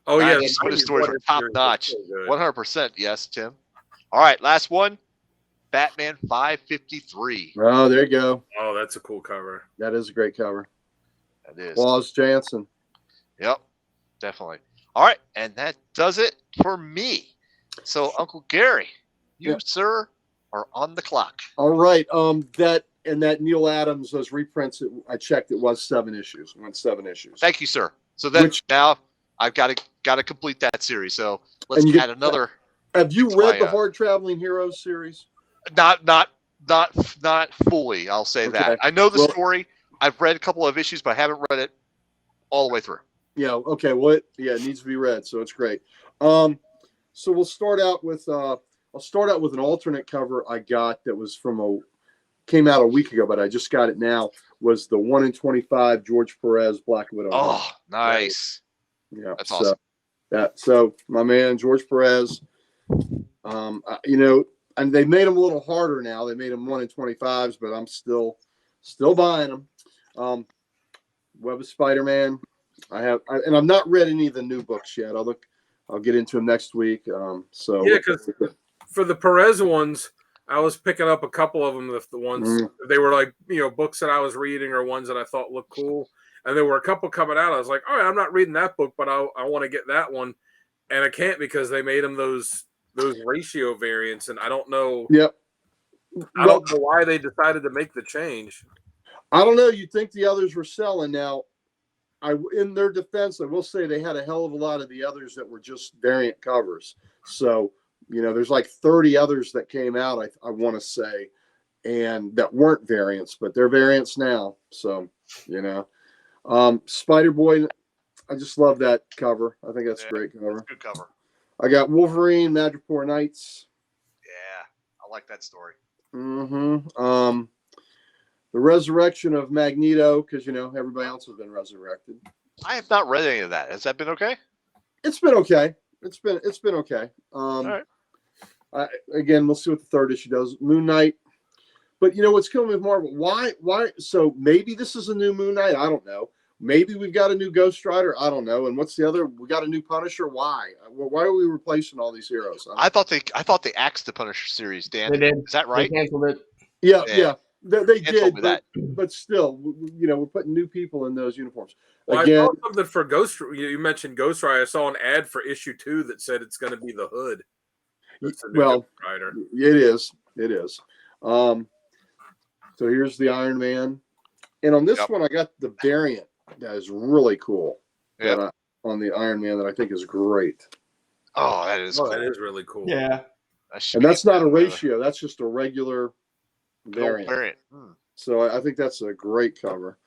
Oh yeah, Nice. Some of the stories are top notch. 100%. Yes, Tim. All right, last one. Batman 553. Oh, there you go. Oh, that's a cool cover. That is a great cover. That is. Wallace Jansen. Yep, definitely. All right, and that does it for me. So, Uncle Gary, you, sir, are on the clock. All right. That Neil Adams, those reprints, I checked, it was 7 issues. It went 7 issues. Thank you, sir. So then now I've got to complete that series. So let's add another. Have you read the Hard Traveling Heroes series? Not fully. I'll say that. I know the story. I've read a couple of issues, but I haven't read it all the way through. Yeah. Okay. Well, it needs to be read, so it's great. So we'll start out with I'll start out with an alternate cover I got that was came out a week ago, but I just got it now. Was the 1 in 25 George Perez Black Widow? Oh, nice. Yeah, that's awesome. So my man George Perez, and they made them a little harder now. They made them 1 in 25s, but I'm still buying them. Web of Spider-Man. And I've not read any of the new books yet. I'll get into them next week. So yeah, because for the Perez ones, I was picking up a couple of them. The ones they were like books that I was reading or ones that I thought looked cool, and there were a couple coming out. I was like, all right, I'm not reading that book, but I want to get that one, and I can't because they made them those ratio variants, and I don't know. Yep. I don't know why they decided to make the change. I don't know. You'd think the others were selling now. In their defense, I will say they had a hell of a lot of the others that were just variant covers. So, there's like 30 others that came out, I want to say, and that weren't variants, but they're variants now. So, Spider-Boy, I just love that cover. I think that's a great cover. Good cover. I got Wolverine, Madripoor Knights. Yeah, I like that story. Mm-hmm. The resurrection of Magneto, because everybody else has been resurrected. I have not read any of that. Has that been okay? It's been okay. It's been okay. All right. Again, we'll see what the 3rd issue does. Moon Knight. But what's killing me with Marvel? Why? So maybe this is a new Moon Knight. I don't know. Maybe we've got a new Ghost Rider. I don't know. And what's the other? We got a new Punisher. Why? Why are we replacing all these heroes? I thought they axed the Punisher series. Dan, They did. Is that right? They canceled it. Yeah. They did, that. but still, we're putting new people in those uniforms. Well, Again, I saw something for Ghost. You mentioned Ghost Rider. I saw an ad for issue 2 that said it's going to be the Hood. Well, Ghost Rider. It is. So here's the Iron Man, and on this one, I got the variant that is really cool. Yeah. On the Iron Man that I think is great. Oh, that is. Cool. That is really cool. Yeah. And that's not a ratio. That's just a regular variant. So I think that's a great cover.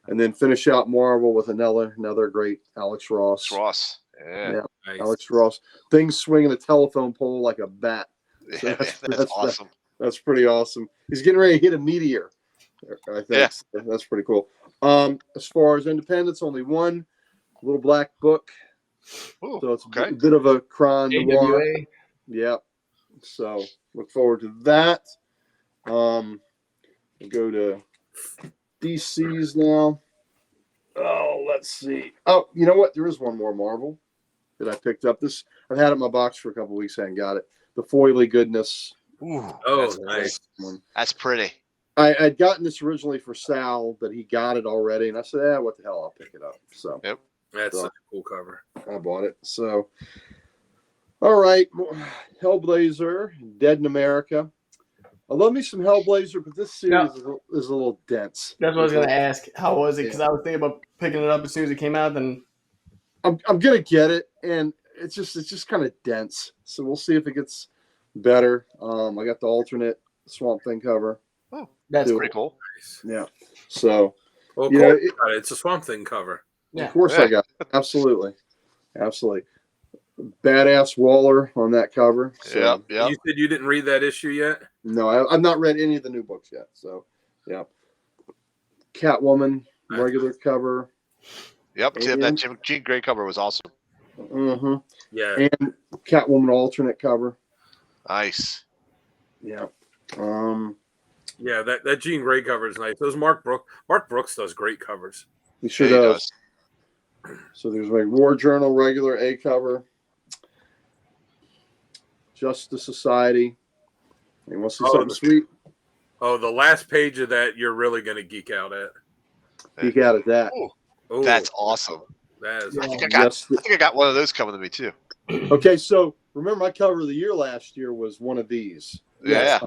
And then finish out Marvel with another great Alex Ross. Yeah. Nice. Alex Ross. Things swinging a telephone pole like a bat. So that's awesome. That's pretty awesome. He's getting ready to hit a meteor, I think. Yeah. So that's pretty cool. As far as independence, only one little black book. Ooh, So it's a bit of a crime noir. AWA. Yep. So look forward to that. We'll go to DC's now. Oh, let's see. Oh, you know what? There is one more Marvel that I picked up. This I've had it in my box for a couple of weeks. I hadn't got it. The Foily Goodness. Ooh, Oh, nice. One. That's pretty. I'd gotten this originally for Sal, but he got it already, and I said, what the hell? I'll pick it up. So That's such a cool cover. I bought it. So, all right, Hellblazer, Dead in America. I love me some Hellblazer, but this series No. is a little dense. That's what I was going to ask. How was it? Because I was thinking about picking it up as soon as it came out. Then I'm gonna get it, and it's just kind of dense. So we'll see if it gets better. I got the alternate Swamp Thing cover. Oh, that's pretty cool. Yeah. So Well, you cool. know, It's a Swamp Thing cover. Yeah. of course I got it. Absolutely. Badass Waller on that cover. So, Yep. You said you didn't read that issue yet? No, I've not read any of the new books yet. So, yeah. Catwoman regular cover. Yep. Tim, that Jean Grey cover was awesome. Mm-hmm. Yeah. And Catwoman alternate cover. Nice. Yeah. Yeah, that Jean Grey cover is nice. Those Mark Brooks does great covers. He sure does. So there's my War Journal regular A cover. Justice Society. You want to see something sweet? Oh, the last page of that you're really going to geek out at. Geek out at that. Ooh, that's awesome. That is I think awesome. I got one of those coming to me too. Okay, so remember my cover of the year last year was one of these. Yeah.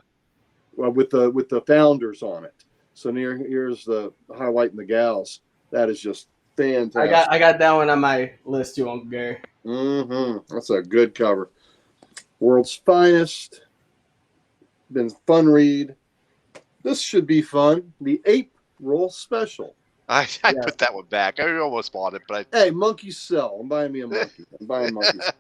Well, with the founders on it. So here's the highlighting the gals. That is just fantastic. I got that one on my list too, Uncle Gary. Mm-hmm. That's a good cover. World's Finest. Been fun read. This should be fun. The April special. I put that one back. I almost bought it, but Hey, monkey sell. I'm buying me a monkey. I'm buying monkeys.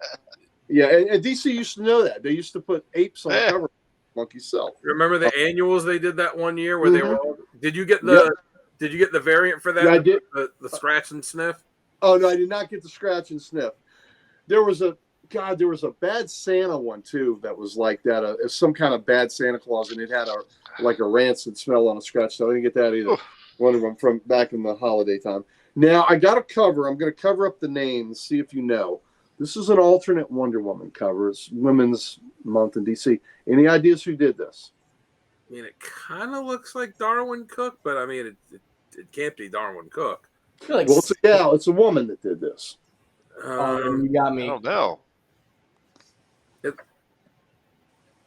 Yeah, and DC used to know that. They used to put apes on the cover. Monkey sell. Remember the annuals they did that one year where they were all, did you get the variant for that? Yeah, I did. The scratch and sniff? Oh no, I did not get the scratch and sniff. There was a bad Santa one too that was like that. Some kind of bad Santa Claus, and it had a rancid smell on a scratch. So I didn't get that either. One of them from back in the holiday time. Now I got a cover. I'm going to cover up the names, see if you know. This is an alternate Wonder Woman cover. It's Women's Month in DC. Any ideas who did this? I mean, it kind of looks like Darwin Cook, but I mean, it can't be Darwin Cook. Well, it's a gal. It's a woman that did this. You got me. I don't know.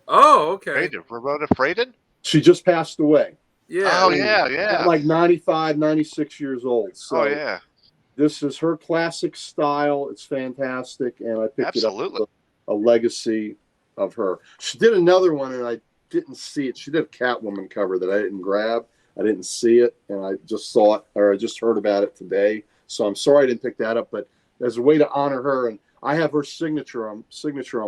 Oh, okay. Ramona Fradon? She just passed away. Yeah. Oh, yeah. Like 95, 96 years old. So yeah. This is her classic style. It's fantastic. And I picked it up as a legacy of her. She did another one, and I didn't see it. She did a Catwoman cover that I didn't grab. I didn't see it, and I just saw it, or I just heard about it today. So I'm sorry I didn't pick that up, but as a way to honor her, and I have her signature on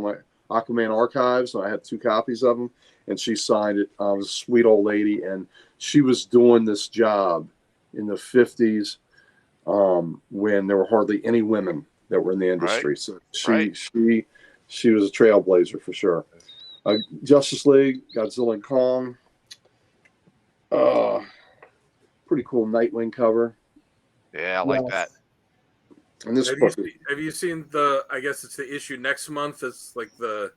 my Aquaman archives. I have 2 copies of them, and she signed it. A sweet old lady, and she was doing this job in the 50s when there were hardly any women that were in the industry. So she was a trailblazer for sure. Justice League, Godzilla and Kong. Pretty cool Nightwing cover. Yeah, I like that. And this have you seen the? I guess it's the issue next month. It's like the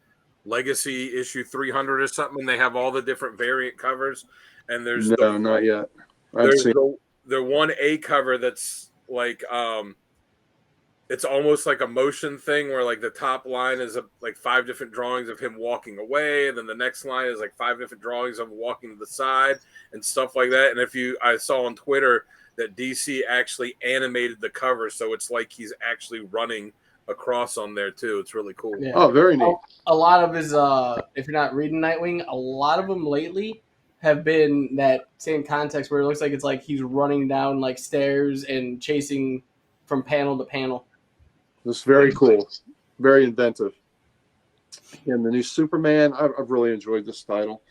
Legacy issue 300 or something. And they have all the different variant covers. And there's not yet. There's the 1A cover that's like it's almost like a motion thing where like the top line is like 5 different drawings of him walking away, and then the next line is like 5 different drawings of him walking to the side and stuff like that. And I saw on Twitter that DC actually animated the cover, so it's like he's actually running across on there too. It's really cool. Yeah. Oh, very neat. A lot of his if you're not reading Nightwing, a lot of them lately have been that same context where it looks like it's like he's running down like stairs and chasing from panel to panel. This is very cool, very inventive. And the new Superman, I've really enjoyed this title.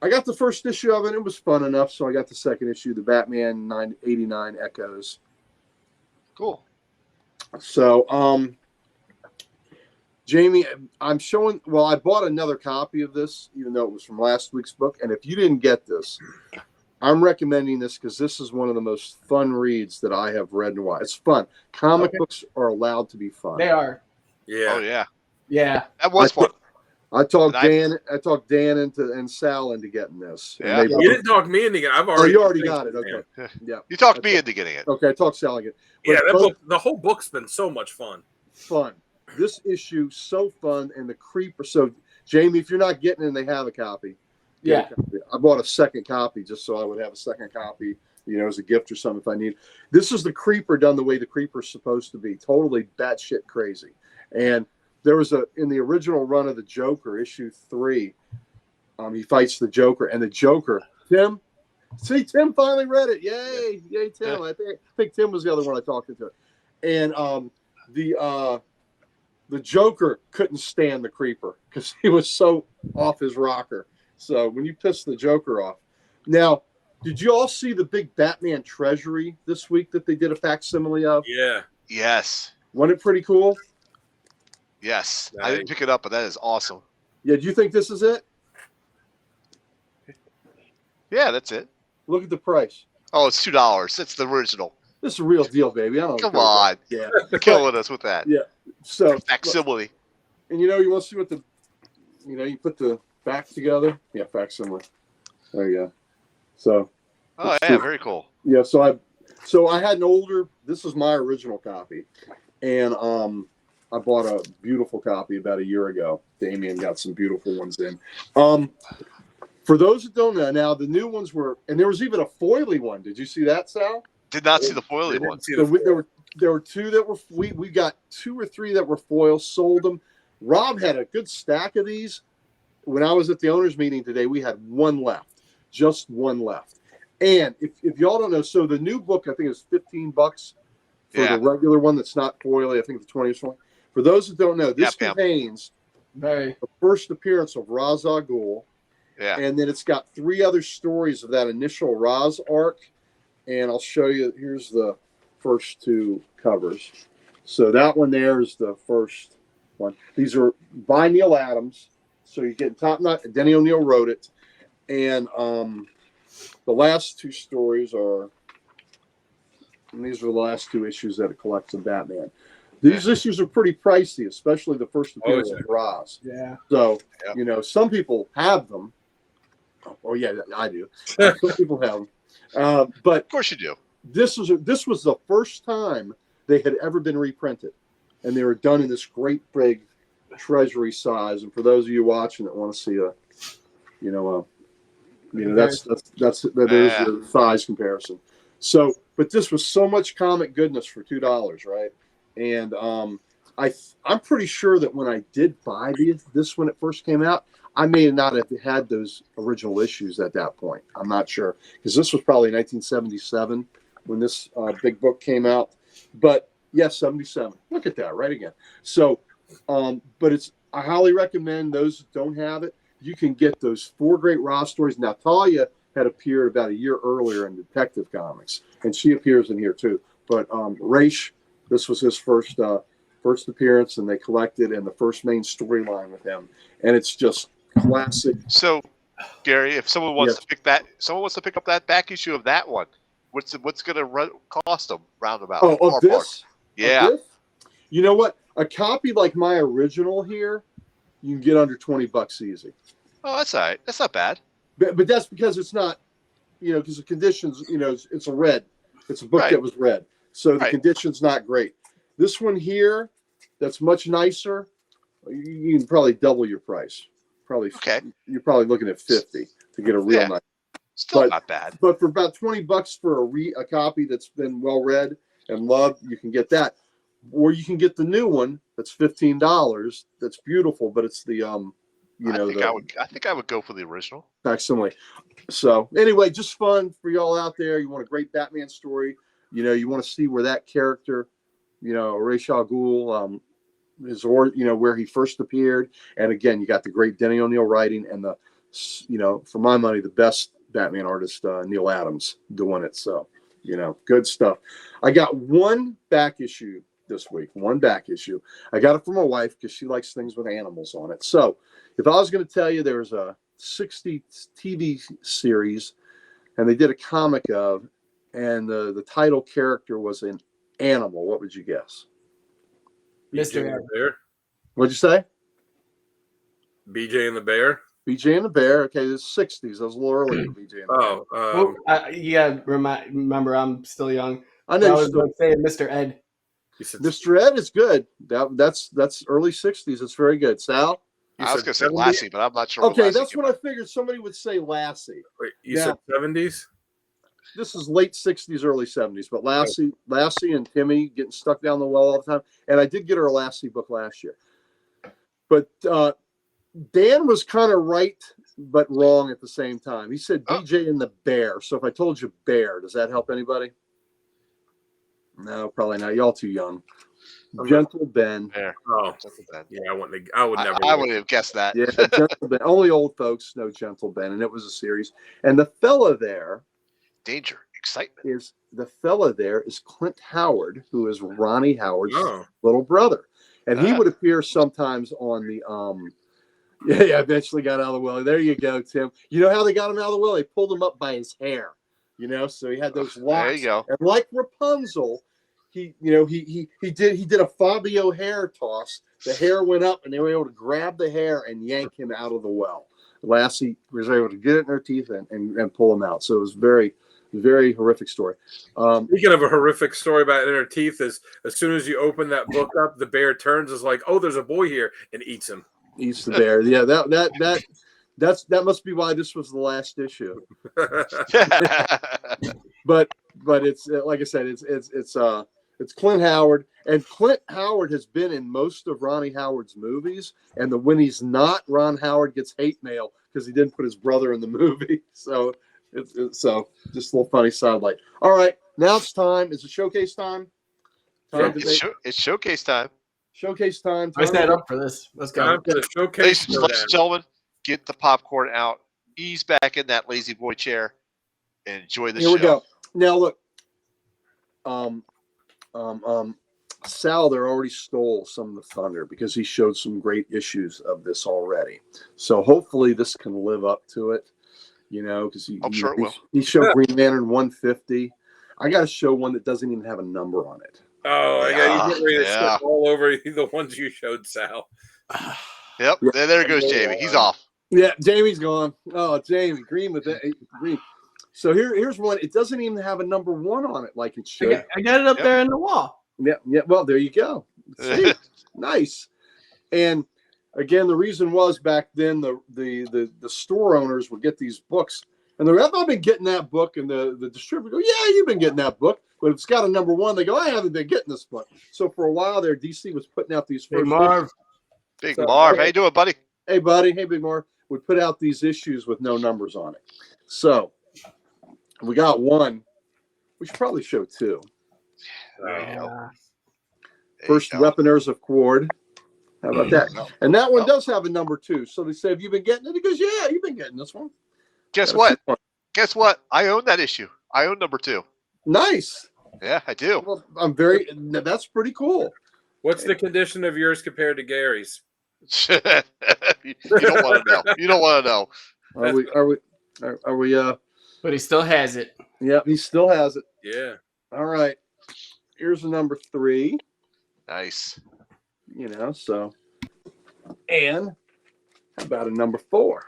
I got the first issue of it. It was fun enough, so I got the second issue, the Batman 989 Echoes. Cool. So, Jamie, I bought another copy of this, even though it was from last week's book. And if you didn't get this, I'm recommending this because this is one of the most fun reads that I have read in a while. It's fun. Comic books are allowed to be fun. They are. Yeah. Oh, yeah. Yeah. That was fun. I talked Dan and Sal into getting this. Yeah. You didn't talk me into it. You already got it. Okay. Yeah. You talked me into getting it. Okay, I talked Sal again. Yeah, the whole book's been so much fun. Fun. This issue so fun, and the creeper. So Jamie, if you're not getting it and they have a copy, Yeah. I bought a second copy just so I would have a second copy, as a gift or something if I need. This is the Creeper done the way the Creeper's supposed to be, totally batshit crazy. And there was in the original run of the Joker, issue 3, he fights the Joker, and the Joker, Tim finally read it. Yay, Tim. I think Tim was the other one I talked to. And the Joker couldn't stand the Creeper because he was so off his rocker. So when you piss the Joker off. Now, did you all see the big Batman treasury this week that they did a facsimile of? Yeah. Yes. Wasn't it pretty cool? Yes. Nice. I didn't pick it up, but that is awesome. Yeah, do you think this is it? Yeah, that's it. Look at the price. Oh, it's $2. It's the original. This is a real deal, baby. I don't Come care about on. that. Yeah. You're killing us with that. Yeah. So Facsimile. and you want to see what you put the back together. Yeah, facsimile. There you go. So. Oh yeah, very cool. Yeah. So I had an older. This is my original copy, and I bought a beautiful copy about a year ago. Damien got some beautiful ones in. For those that don't know, now the new ones were, and there was even a foily one. Did you see that, Sal? Did not see the foily one. So there were two that were we got 2 or 3 that were foil. Sold them. Rob had a good stack of these. When I was at the owners meeting today, we had one left, just one left. And if y'all don't know, so the new book I think is $15 for the regular one that's not foily. I think the 20 is one. For those that don't know, this contains the first appearance of Ra's al Ghul. Yeah. And then it's got 3 other stories of that initial Ra's arc. And I'll show you. Here's the first 2 covers. So that one there is the first one. These are by Neil Adams. So you're getting top notch. Denny O'Neil wrote it. And the last 2 stories and these are the last 2 issues that it collects of Batman. These issues are pretty pricey, especially the first appearance of Ra's. Yeah. So, some people have them. Oh, yeah, I do. Some people have them. But of course you do. This was the first time they had ever been reprinted. And they were done in this great big treasury size. And for those of you watching that want to see that's the size comparison. So, but this was so much comic goodness for $2, right? And I'm pretty sure that when I did buy this when it first came out, I may not have had those original issues at that point. I'm not sure because this was probably 1977 when this big book came out. But yes, 77. Look at that, right again. So, but I highly recommend those that don't have it. You can get those 4 great Ra's stories. Now, Talia had appeared about a year earlier in Detective Comics, and she appears in here too. But Raish, this was his first appearance, and they collected in the first main storyline with him, and it's just classic. So, Gary, if someone wants to pick up that back issue of that one, what's going to cost them roundabout? Oh, of this? Yeah. Of this? You know what? A copy like my original here, you can get under $20 easy. Oh, that's all right. That's not bad. But that's because it's not, because the conditions, it's a red. It's a book that was read. So the condition's not great. This one here, that's much nicer. You can probably double your price. You're probably looking at $50 to get a real nice. Still not bad. But for about $20 for a copy that's been well read and loved, you can get that. Or you can get the new one that's $15. That's beautiful, but it's the I think I would go for the original facsimile. So anyway, just fun for y'all out there. You want a great Batman story. You want to see where that character, Ra's al Ghul, where he first appeared. And again, you got the great Denny O'Neil writing and for my money, the best Batman artist, Neil Adams, doing it. So, good stuff. I got one back issue this week. One back issue. I got it for my wife because she likes things with animals on it. So if I was going to tell you there's a 60 TV series and they did a comic of, and the title character was an animal, what would you guess? Mr. Ed. Bear. What'd you say? BJ and the Bear. BJ and the Bear. Okay, this is 60s. That was a little earlier than BJ and the Bear. You gotta remember, I'm still young. I know. I was going to say Mr. Ed. Mr. Ed is good. That's early 60s. It's very good. Sal? I was said going to say 70s? Lassie, but I'm not sure. Okay, Lassie that's came what I out. figured somebody would say Lassie. Wait, you Now- said 70s? This is late 60s, early 70s, but Lassie and Timmy getting stuck down the well all the time. And I did get her a Lassie book last year. But Dan was kind of right, but wrong at the same time. He said BJ and the Bear. So if I told you Bear, does that help anybody? No, probably not. Y'all too young. Gentle Ben. There. Oh, Gentle Ben. yeah, I would never. I wouldn't have guessed that. Yeah, Gentle Ben. Only old folks know Gentle Ben, and it was a series. And the fella there Danger, excitement. is Clint Howard, who is Ronnie Howard's Oh, little brother. And he Ah. would appear sometimes on the yeah, eventually got out of the well. There you go, Tim. You know how they got him out of the well? They pulled him up by his hair. So he had those locks. There you go. And like Rapunzel, he did a Fabio hair toss. The hair went up, and they were able to grab the hair and yank him out of the well. Lassie was able to get it in her teeth and pull him out. So it was very, very horrific story. speaking of a horrific story about in her teeth, is as soon as you open that book up, the bear turns, is like, oh, there's a boy here, and eats him. Eats the bear. Yeah, that must be why this was the last issue. But it's like I said, it's Clint Howard, and Clint Howard has been in most of Ronnie Howard's movies. And when he's not, Ron Howard gets hate mail because he didn't put his brother in the movie. So it's just a little funny sidelight. All right, now it's time. Is it showcase time? It's showcase time. Showcase time. I stand up for this. Let's go. Time for the showcase. Ladies and gentlemen, get the popcorn out, ease back in that lazy boy chair, and enjoy the show. Here we go. Now look, Sal there already stole some of the thunder because he showed some great issues of this already. So hopefully this can live up to it, because I'm sure it will. He showed Green Lantern 150. I got to show one that doesn't even have a number on it. Oh, I got you getting ready to Yeah. step all over the ones you showed, Sal. Yep, Yeah. there goes Jamie. He's off. Yeah, Jamie's gone. Oh, Jamie, green with that. Green. So here's one. It doesn't even have a number 1 on it like it should. I got it up there in the wall. Yeah. Well, there you go. See? Nice. And again, the reason was back then the store owners would get these books, and they're like, I've been getting that book, and the distributor go, yeah, you've been getting that book, but if it's got a number 1, they go, I haven't been getting this book. So for a while there, DC was putting out these Big first Marv. Big So- Marv, how you doing, buddy? Hey, buddy. Hey, Big Marv. Would put out these issues with no numbers on it. So we got one. We should probably show 2. There you go. Yeah. There First, you go. Weaponers of Cord. How about that? No. And that one No. does have a number 2. So they say, have you been getting it? He goes, yeah, you've been getting this one. Guess Got a what? 2 one. Guess what? I own that issue. I own number 2. Nice. Yeah, I do. Well, that's pretty cool. What's the condition of yours compared to Gary's? You don't want to know. You don't want to know. Are we, But he still has it. yeah, he still has it. Yeah. All right. Here's the number 3, Nice. so. And how about a number 4?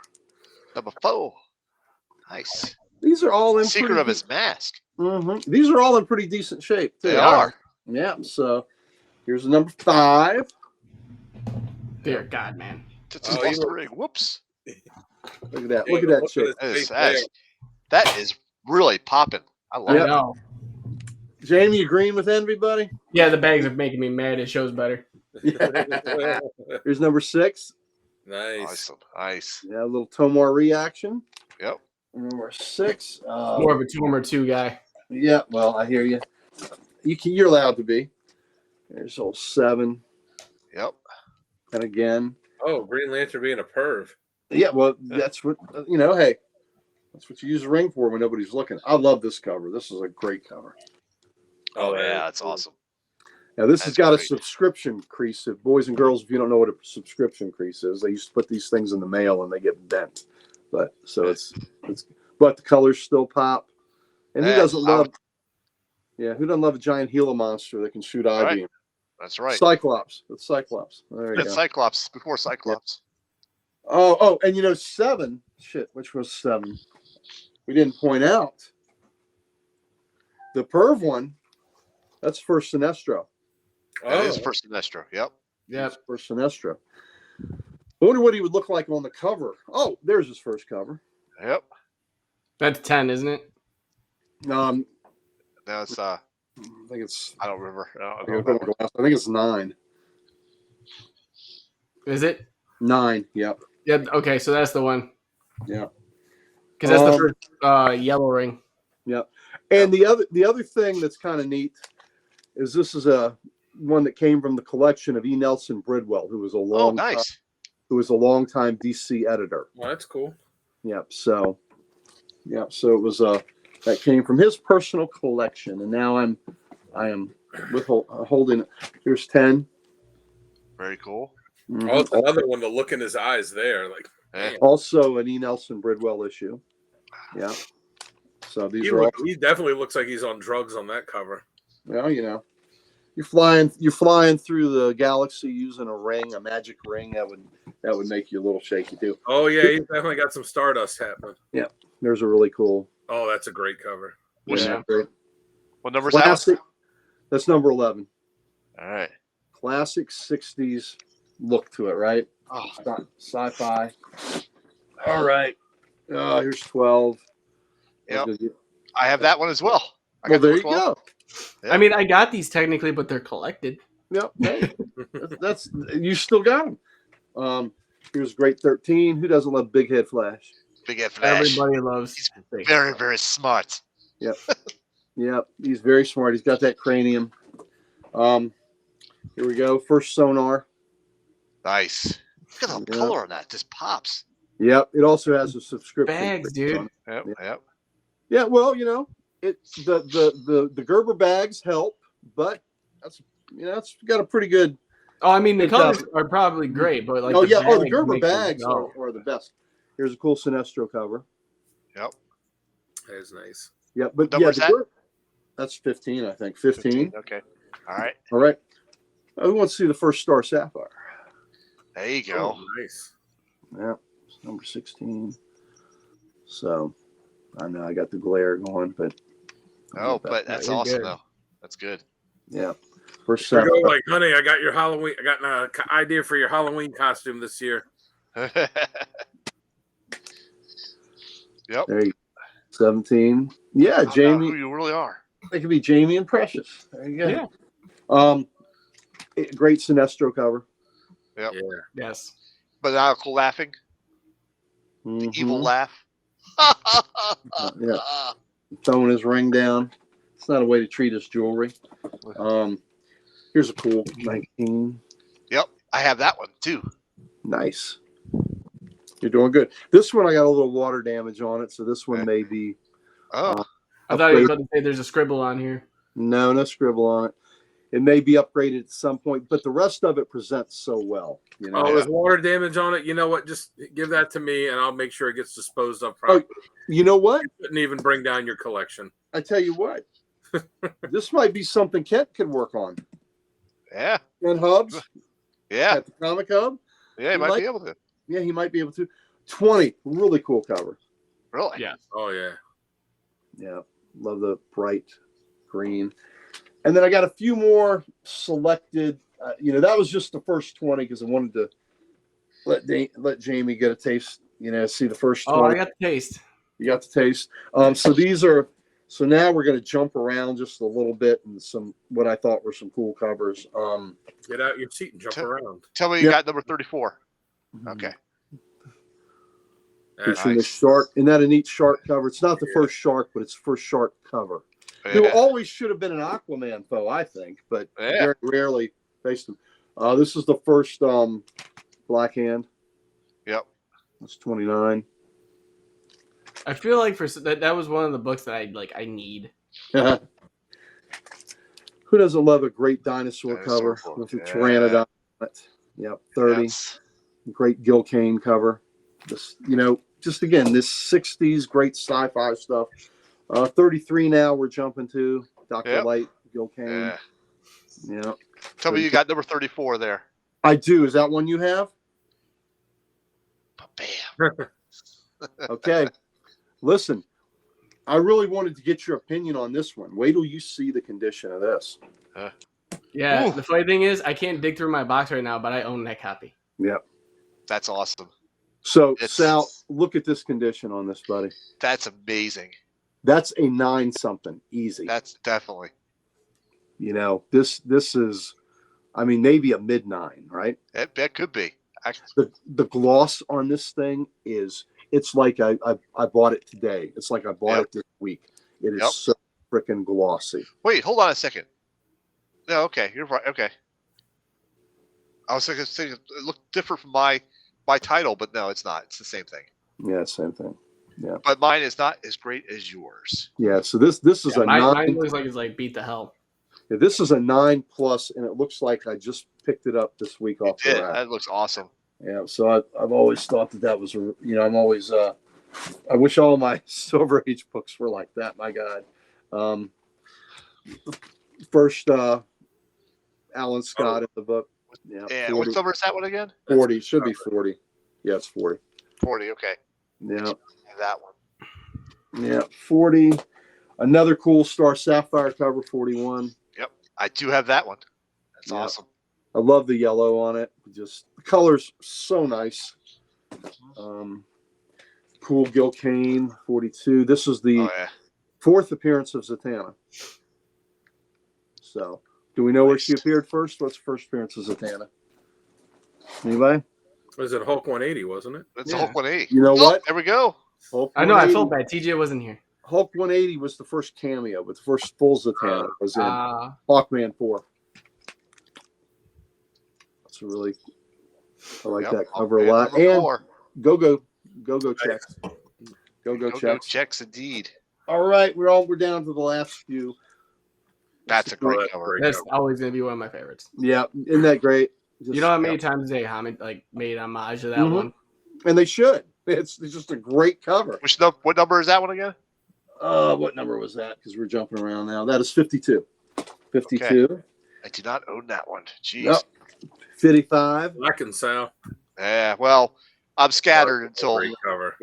Number 4. Nice. These are all in Secret pretty of his mask. These are all in pretty decent shape, too. They are. Yeah, so here's the number 5. Dear God, man. Just Oh, lost you the were- ring. Whoops. Look at that. Look at that shape. That is really popping. I love I Yep. it. know. Jamie, you agreeing with Envy, buddy? Yeah, the bags are making me mad. It shows better. Here's number 6. Nice. Nice. Yeah, a little Tomar reaction. Yep. Number 6. More of a 2 or 2 guy. Yeah, well, I hear you. You're allowed to be. There's old 7. Yep. And again. Oh, Green Lantern being a perv. Yeah, well, that's what, hey, that's what you use a ring for when nobody's looking. I love this cover. This is a great cover. Oh, man. yeah, that's awesome. Now, this has That's got a great. subscription crease. If boys and girls, if you don't know what a subscription crease is, they used to put these things in the mail and they get bent. But so but the colors still pop. And who Yeah, doesn't love? Yeah, who doesn't love a giant Gila monster that can shoot eye Right. beam? That's right. Cyclops. It's Cyclops. There you It's go. Cyclops before Cyclops. Oh, and 7. Shit, which was 7? We didn't point out. The perv one. That's first Sinestro. That is for Sinestro. Yep. Yep. For Sinestro. I wonder what he would look like on the cover. Oh, there's his first cover. Yep. That's 10, isn't it? Um, Now it's I think it's. I don't remember. I think it's 9. Is it? 9. Yep. Yeah. Okay, so that's the one. Yeah. Because that's the first yellow ring. Yep. And the other thing that's kind of neat is this is a one that came from the collection of E. Nelson Bridwell, who was a long nice. time DC editor. Well, that's cool. Yep. So it was that came from his personal collection, and now I am holding. Here's 10. Very cool. Mhm. Oh, it's another one to look in his eyes there. Like, Eh. Also an E. Nelson Bridwell issue. Yeah. So these are all. he definitely looks like he's on drugs on that cover. Well, you're flying through the galaxy using a magic ring. That would make you a little shaky too. Oh yeah, he's definitely got some stardust happening. There's a really cool. Oh, that's a great cover. Yeah. Great. What number is that? Classic. That's number 11. All right. Classic 60s look to it, right? Oh, Sci-fi. All right. Here's 12. yep. I have that one as well. I Well, got there number you 12. go. Yeah. I mean, I got these technically, but they're collected. Yep. Hey, that's you still got them. Here's Great 13. Who doesn't love Big Head Flash? Big Ed Flash. Everybody loves. He's Big very, Head. very smart. Yep. He's very smart. He's got that cranium. Here we go. First sonar. Nice. Look at the color on that. Just pops. Yep. It also has a subscription. Bags, dude. Yep. Yeah. Yep. Yeah. Well, the Gerber bags help, but it's got a pretty good. Oh, I mean, the Good colors job. are probably great, but like, the Gerber makes it bags go. are the best. Here's a cool Sinestro cover. Yep. That is nice. Yeah, but Number's that? That's 15, I think. 15. Okay. All right. All right. Who wants to see the first Star Sapphire? There you go. Oh, nice. Yeah, it's number 16. So I know I got the glare going, but But that's you're awesome good. though. That's good. yeah. First You go Sapphire. like, honey, I got your Halloween. I got an idea for your Halloween costume this year. Yep. There you go. 17. Yeah, Find out Jamie. who you really are. They could be Jamie and Precious. There you go. Yeah. Great Sinestro cover. Yep. Yeah. Yes. Maniacal laughing. Mhm. Evil laugh. Yeah. Throwing his ring down. It's not a way to treat his jewelry. Here's a cool 19. Yep. I have that one too. Nice. You're doing good. This one I got a little water damage on it, so this one may be Oh. I thought you were about to say there's a scribble on here. no scribble on it. It may be upgraded at some point, but the rest of it presents so well. Oh, there's water damage on it. You know what? Just give that to me, and I'll make sure it gets disposed of properly. You know what? It couldn't even bring down your collection. I tell you what. This might be something Kent could work on. Yeah. Ken Hubs Yeah. at the Comic Hub. Yeah. You might be able to. Yeah, he might be able to. 20. Really cool cover. Really? Yeah. Oh yeah. Yeah. Love the bright green. And then I got a few more selected. That was just the first 20 because I wanted to let Jamie get a taste. See the first 20. Oh, I got the taste. You got the taste. So these are. So now we're going to jump around just a little bit and some what I thought were some cool covers. Get out your seat and jump around. Tell me you got number 34. Okay. That's Featuring the shark. Isn't that a neat shark cover? It's not the first shark, but it's the first shark cover. Who Yeah. always should have been an Aquaman, though, I think, but Yeah. very rarely faced him. This is the first Black Hand. Yep. That's 29. I feel like that was one of the books that I need. Who doesn't love a great dinosaur Dinosaur cover book, with the yeah. pteranodon on it? Yep, 30. Yes. Great Gil Kane cover. Just again, this 60s great sci-fi stuff. 33 now we're jumping to Dr. Yep. Light, Gil Kane. Yeah. Yeah. Tell me you got number 34 there. I do. Is that one you have? Bam. Okay. Listen, I really wanted to get your opinion on this one. Wait till you see the condition of this. Yeah. Ooh. The funny thing is, I can't dig through my box right now, but I own that copy. Yep. That's awesome. So, It's- Sal, look at this condition on this, buddy. That's amazing. That's a 9-something, easy. That's definitely. You know, this is, I mean, maybe a mid-9, right? That could be. The gloss on this thing is, it's like I bought it today. It's like I bought it this week. It is so freaking glossy. Wait, hold on a second. No, okay, you're right. Okay. I was thinking it looked different from my title, but no, it's not. It's the same thing. Yeah, same thing. Yeah. But mine is not as great as yours. Yeah, so this is a 9. Mine looks like it's like beat the hell. Yeah, this is a 9+, and it looks like I just picked it up this week off the rack. That looks awesome. Yeah, so I've always thought that was, you know, I'm always, I wish all my Silver Age books were like that. My God. First, Alan Scott in the book. Yeah. Yeah. 40, What number is that one again? 40. Should be 40. Yeah, it's 40. 40. Okay. Yeah. That one. Yeah. 40. Another cool Star Sapphire cover, 41. I do have that one. That's Yeah. awesome. I love the yellow on it. Just the color's so nice. Cool Gil Kane, 42. This is the 4th appearance of Zatanna. So, do we know where she appeared first? What's the first appearance of Zatanna? Anybody? Was it Hulk 180, wasn't it? That's a Hulk 180. You know what? There we go. Hulk I know. I 180 felt bad. TJ wasn't here. Hulk 180 was the first cameo, but the first full Zatanna was in Hawkman 4. That's a really, I like that cover a lot. And go checks. Go checks. Checks indeed. All right, we're down to the last few. That's a great cover. That's always gonna be one of my favorites. Yeah, isn't that great? Just, You know how many times they made homage to that Mhm. one? And they should. It's just a great cover. What number is that one again? What number was that? Because we're jumping around now. That is 52. 52. I do not own that one. Jeez. Yep. 55. Black and Sal. Yeah. Well, I'm scattered until. Great cover.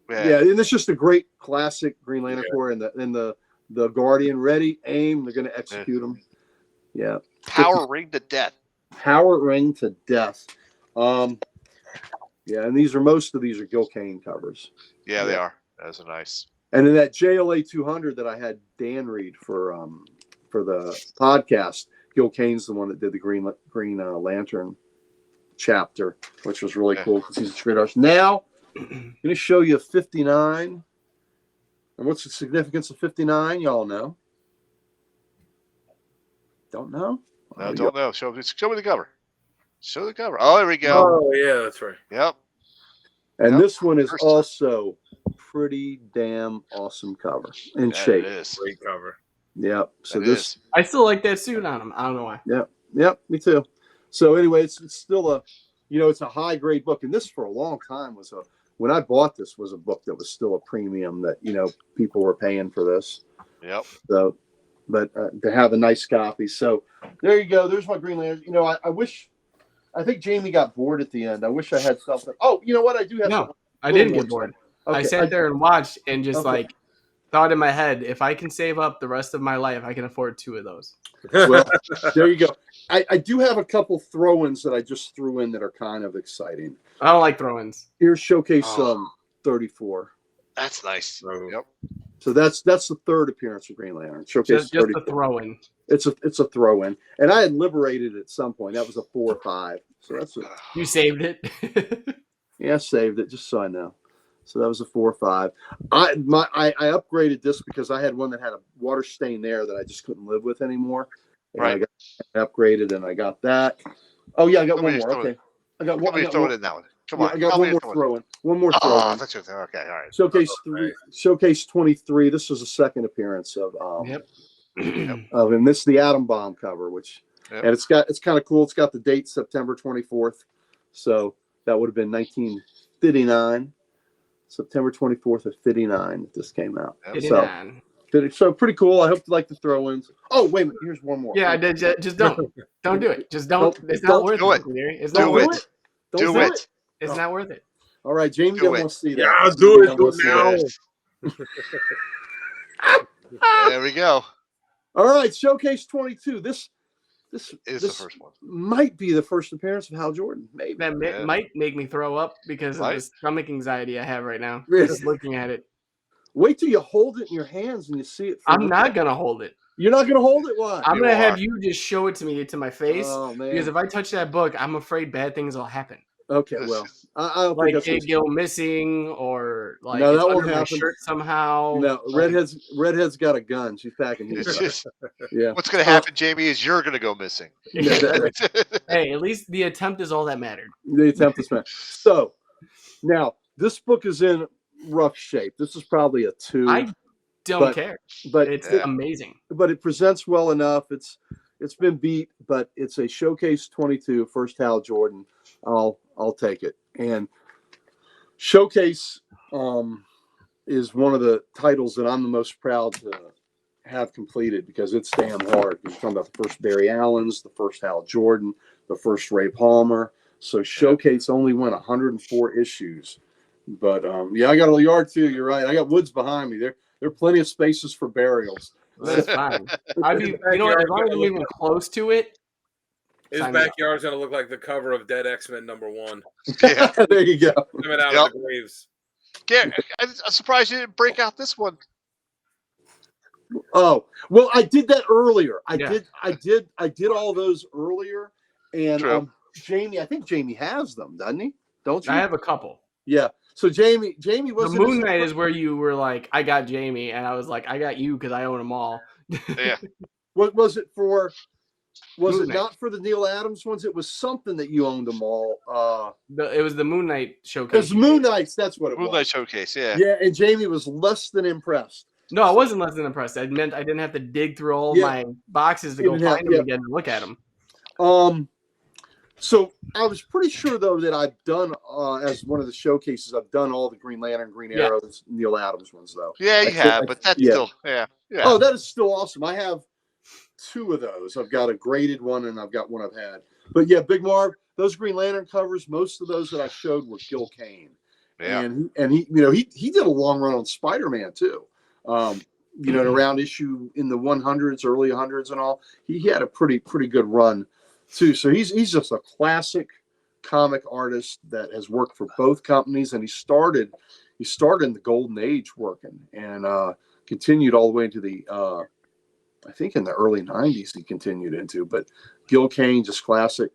Yeah, and it's just a great classic Green Lantern Corps and the Guardian ready, aim. They're going to execute them. Yeah. Power ring to death. Power ring to death. Yeah, and most of these are Gil Kane covers. Yeah, they are. Those are nice. And in that JLA 200 that I had Dan read for the podcast, Gil Kane's the one that did the Green Lantern chapter, which was really cool because he's a great artist. Now, I'm going to show you 59. And what's the significance of 59? Y'all know? Don't know? I don't know. Show me the cover. Show the cover. Oh, there we go. Oh, yeah, that's right. Yep. And this one is First also pretty damn awesome cover in shape. It is. Great cover. Yep. So It this. is. I still like that suit on him. I don't know why. Yep. Me too. So anyway, it's still it's a high grade book, and this for a long time when I bought this was a book that was still a premium that people were paying for this. Yep. So, but to have a nice copy. So there you go. There's my Green Lantern. I think Jamie got bored at the end. I wish I had something. Oh, you know what? I do have. No, I didn't get bored. Okay. I sat there and watched and just thought in my head, if I can save up the rest of my life, I can afford 2 of those. Well, there you go. I do have a couple throw-ins that I just threw in that are kind of exciting. I don't like throw-ins. Here's Showcase 34. That's nice. Yep. So that's the 3rd appearance of Green Lantern. Showcase Just 34. a throw-in. It's a throw-in, and I had liberated at some point. That was a 4 or 5. So that's You saved it. I saved it just so I know. So that was a 4 or 5. I upgraded this because I had one that had a water stain there that I just couldn't live with anymore. And Right. I upgraded and I got that. Oh yeah, I got one more. Throw it. Okay. I got one. Throw it in that one. Come Yeah, on. I got one more throw-in. One more Oh, throw-in. that's your thing. Okay. All right. Showcase 23. This was a second appearance of Yep. and this is the Atom Bomb cover, and it's kind of cool. It's got the date September 24th, so that would have been 1959, September 24th of 59 that this came out. So pretty cool. I hope you like the throw-ins. Oh wait a minute, here's one more. Yeah, I did. Just don't do it. Just don't. It's not worth it. It's not worth it. Do it. It's not worth it. All right, Jamie doesn't want to see that. Yeah, do it. Do it now. There we go. All right, Showcase 22. This Is this the first one. might be the first appearance of Hal Jordan. Maybe. That Yeah. might make me throw up because of Might. the stomach anxiety I have right now. Really? Just looking at it. Wait till you hold it in your hands and you see it. I'm not gonna hold it. You're not gonna hold it. Why? I'm You gonna have are. you just show it to me to my face Oh man. because if I touch that book, I'm afraid bad things will happen. Okay. Well, I don't Like think that's it go missing or like No, it's that won't under my happen. shirt somehow. no. Like, Redhead's got a gun. She's packing heat. It's just Yeah. what's going to happen, Jamie, is you're going to go missing. hey, at least the attempt is all that mattered. The attempt to smash. So now this book is in rough shape. This is probably a 2. I don't but- care. but It's Yeah. amazing. but it presents well enough. It's been beat, but it's a Showcase 22 first Hal Jordan. I'll take it. And Showcase is one of the titles that I'm the most proud to have completed because it's damn hard. You're talking about the first Barry Allens, the first Hal Jordan, the first Ray Palmer. So Showcase only went 104 issues. But yeah, I got a yard too. You're right. I got woods behind me. There are plenty of spaces for burials. That's fine. I'd be, you know what? As long as I'm even close to it, His sign me up. backyard's gonna look like the cover of Dead X-Men #1. Yeah. There you go. Coming out Yep. of the graves. I'm surprised you didn't break out this one. Oh, well, I did that earlier. I Yeah. did all those earlier. And True. Jamie, I think Jamie has them, doesn't he? Don't you? I have a couple. Yeah. So Jamie The wasn't Moon Knight is where you were like, I got Jamie, and I was like, I got you because I own them all. Yeah. What was it for? Was Moon it Knight. not for the Neil Adams ones? It was something that you owned them all. It was the Moon Knight It showcase. was Moon Knights. That's what it Moonlight was. Showcase, yeah. Yeah, and Jamie was less than impressed. No, I wasn't less than impressed. I meant I didn't have to dig through all Yeah. my boxes to You go didn't have- find them yeah. again and look at them. So I was pretty sure though that I've done as one of the showcases. I've done all the Green Lantern, Green Yeah. Arrows, Neil Adams ones though. Yeah, you I- have, but that's yeah. still, yeah. Oh, that is still awesome. I have 2 of those. I've got a graded one and I've got one I've had. But yeah, Big Marv, those Green Lantern covers, most of those that I showed were Gil Kane. Yeah. And he he did a long run on Spider-Man too. Around issue in the 100s, early 100s and all. He had a pretty good run too. So he's just a classic comic artist that has worked for both companies, and he started in the golden age working and continued all the way into the I think in the early 90s he continued into. But Gil Kane, just classic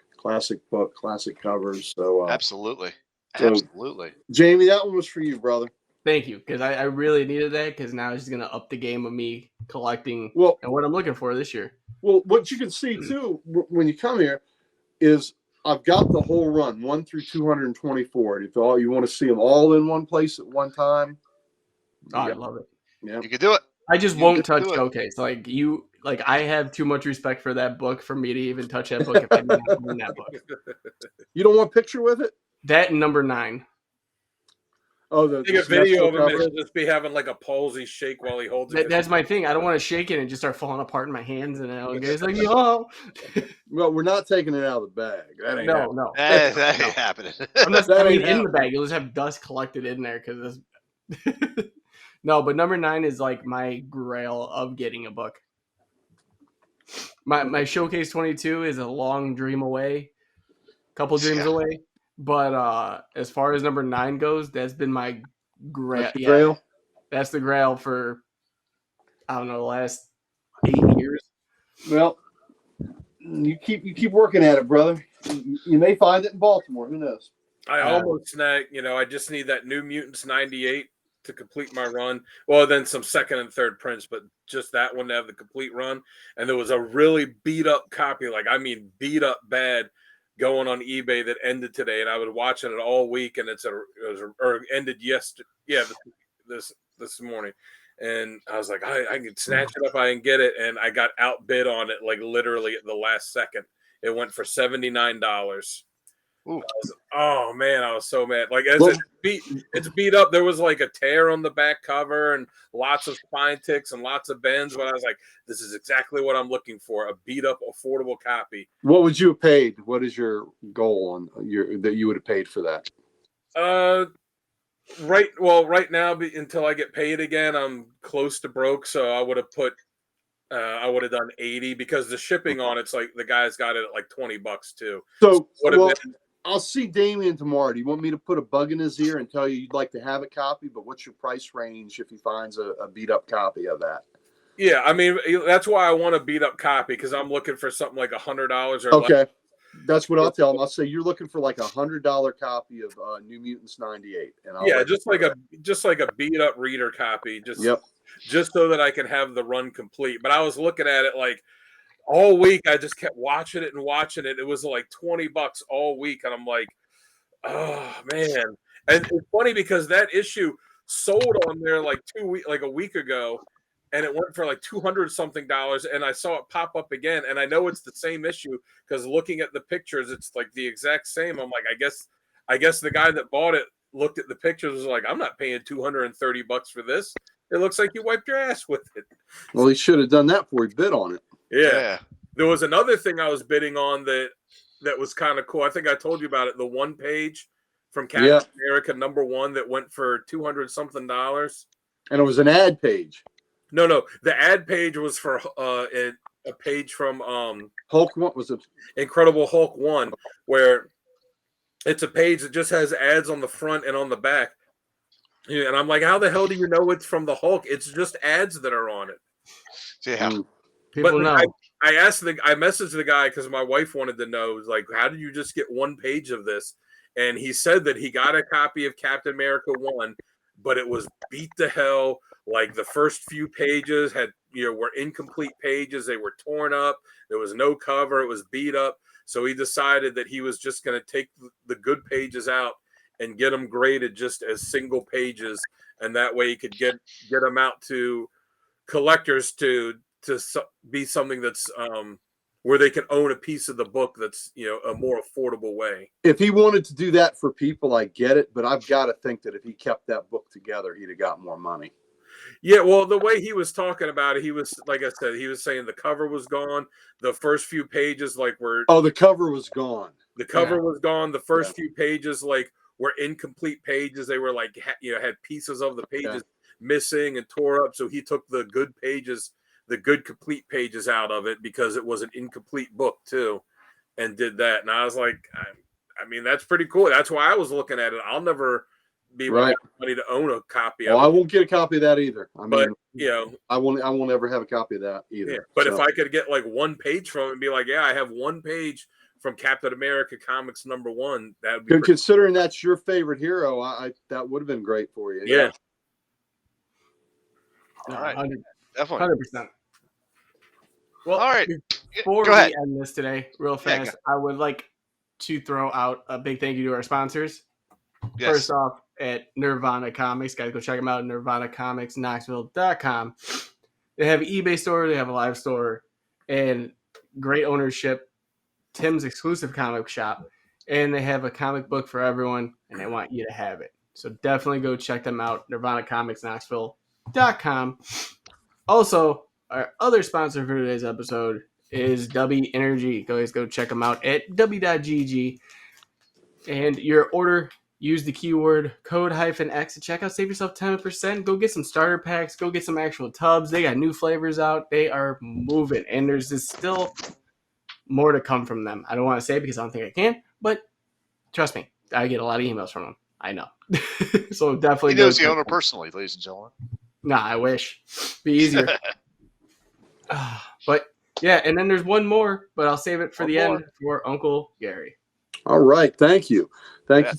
book, classic covers. So Absolutely. so- Absolutely. Jamie, that one was for you, brother. Thank you, because I really needed that because now it's just gonna up the game of me collecting Well, and what I'm looking for this year. what you can see too when you come here is I've got the whole run 1 through 224. If all you want to see them all in one place at one time, Oh, I yeah, love it. yeah. You can do it. I just You won't can touch do it. Showcase. Like I have too much respect for that book for me to even touch that book if I didn't have to own that book. You don't want a picture with it? That and number 9. Oh, the Take a video of him and cover? he'll just be having like a palsy shake while he holds it. That's my thing. I don't want to shake it and just start falling apart in my hands and it's like, oh Well, we're not taking it out of the bag. That ain't no, happening. no. That ain't happening. Unless That I mean ain't in the bag, you'll just have dust collected in there because no, but number 9 is like my grail of getting a book. My Showcase 22 is a long dream away, couple dreams Yeah. away. But as far as number 9 goes, that's been my grail. That's the grail. That's the grail for I don't know the last 8 years. Well, you keep working at it, brother. You may find it in Baltimore. Who knows? I almost snagged, I just need that New Mutants 98 to complete my run. Well, then some second and third prints, but just that one to have the complete run. And there was a really beat up copy, beat up bad, going on eBay that ended today. And I was watching it all week, and it ended yesterday. Yeah, this morning. And I was like, I can snatch it up, I can get it. And I got outbid on it, like literally at the last second. It went for $79. Ooh. Oh man, I was so mad. Like Well- it's beat up. There was like a tear on the back cover and lots of spine ticks and lots of bends. But I was like, this is exactly what I'm looking for—a beat up, affordable copy. What would you have paid? What is your goal on that you would have paid for that? Right now, until I get paid again, I'm close to broke. So I would have put I would have done 80 because the shipping on it's like the guy's got it at like $20 too. So, Would have well, been I'll see Damien tomorrow. Do you want me to put a bug in his ear and tell you you'd like to have a copy, but what's your price range if he finds a beat up copy of that? yeah. I mean, that's why I want a beat up copy because I'm looking for something like $100 or less. Okay. That's what I'll tell him. I'll say you're looking for like $100 copy of New Mutants '98, and I'll Yeah, let just you like know a beat up reader copy, Yep. just so that I can have the run complete. But I was looking at it like all week. I just kept watching it and watching it. It was like $20 all week, and I'm like, oh man. And it's funny because that issue sold on there like a week ago, and it went for like $200 something, and I saw it pop up again, and I know it's the same issue because looking at the pictures, it's like the exact same. I'm like, I guess the guy that bought it looked at the pictures was like, I'm not paying $230 for this. It looks like you wiped your ass with it. Well, he should have done that before he bid on it. Yeah. There was another thing I was bidding on that was kind of cool. I think I told you about it. The one page from Captain America #1 that went for $200 something. And it was an ad page. No. The ad page was for a page from Hulk. What was it? Incredible Hulk 1, where it's a page that just has ads on the front and on the back. Yeah, and I'm like, how the hell do you know it's from the Hulk? It's just ads that are on it. Yeah. People know. I messaged the guy because my wife wanted to know, like, how did you just get one page of this? And he said that he got a copy of Captain America 1, but it was beat to hell. Like the first few pages were incomplete pages. They were torn up. There was no cover. It was beat up. So he decided that he was just going to take the good pages out and get them graded just as single pages. And that way he could get them out to collectors to be something that's where they can own a piece of the book that's a more affordable way. If he wanted to do that for people, I get it, but I've got to think that if he kept that book together, he'd have got more money. Yeah, well, the way he was talking about it, he was, like I said, he was saying the cover was gone. The first few pages the cover was gone. The cover was gone. The first few pages were incomplete pages. They were had pieces of the pages missing and tore up. So he took the good pages, the good complete pages out of it because it was an incomplete book too, and did that. And I was like, I mean, that's pretty cool. That's why I was looking at it. I'll never be money to own a copy of it. I won't get a copy of that either. I mean, I won't ever have a copy of that either. Yeah, but if I could get like one page from it and be like, yeah, I have one page from Captain America Comics #1, that would be considering that's your favorite hero, that would have been great for you. Yeah. All right. 100%. Well, all right. Before Go ahead. we end this today, real fast, I would like to throw out a big thank you to our sponsors. Yes. First off, at Nirvana Comics, guys, go check them out at nirvanacomicsknoxville.com. They have an eBay store, they have a live store, and great ownership. Tim's exclusive comic shop, and they have a comic book for everyone, and they want you to have it. So definitely go check them out, nirvanacomicsknoxville.com. Also, our other sponsor for today's episode is W Energy. Guys, go check them out at w.gg. And your order, use the keyword code-X at checkout. Save yourself 10%. Go get some starter packs. Go get some actual tubs. They got new flavors out. They are moving, and there's still more to come from them. I don't want to say it because I don't think I can, but trust me, I get a lot of emails from them. I know. So definitely. He knows the owner personally, ladies and gentlemen. Nah, I wish. Be easier. But yeah, and then there's one more, but I'll save it for the end for Uncle Gary. All right. Thank you. Thank you.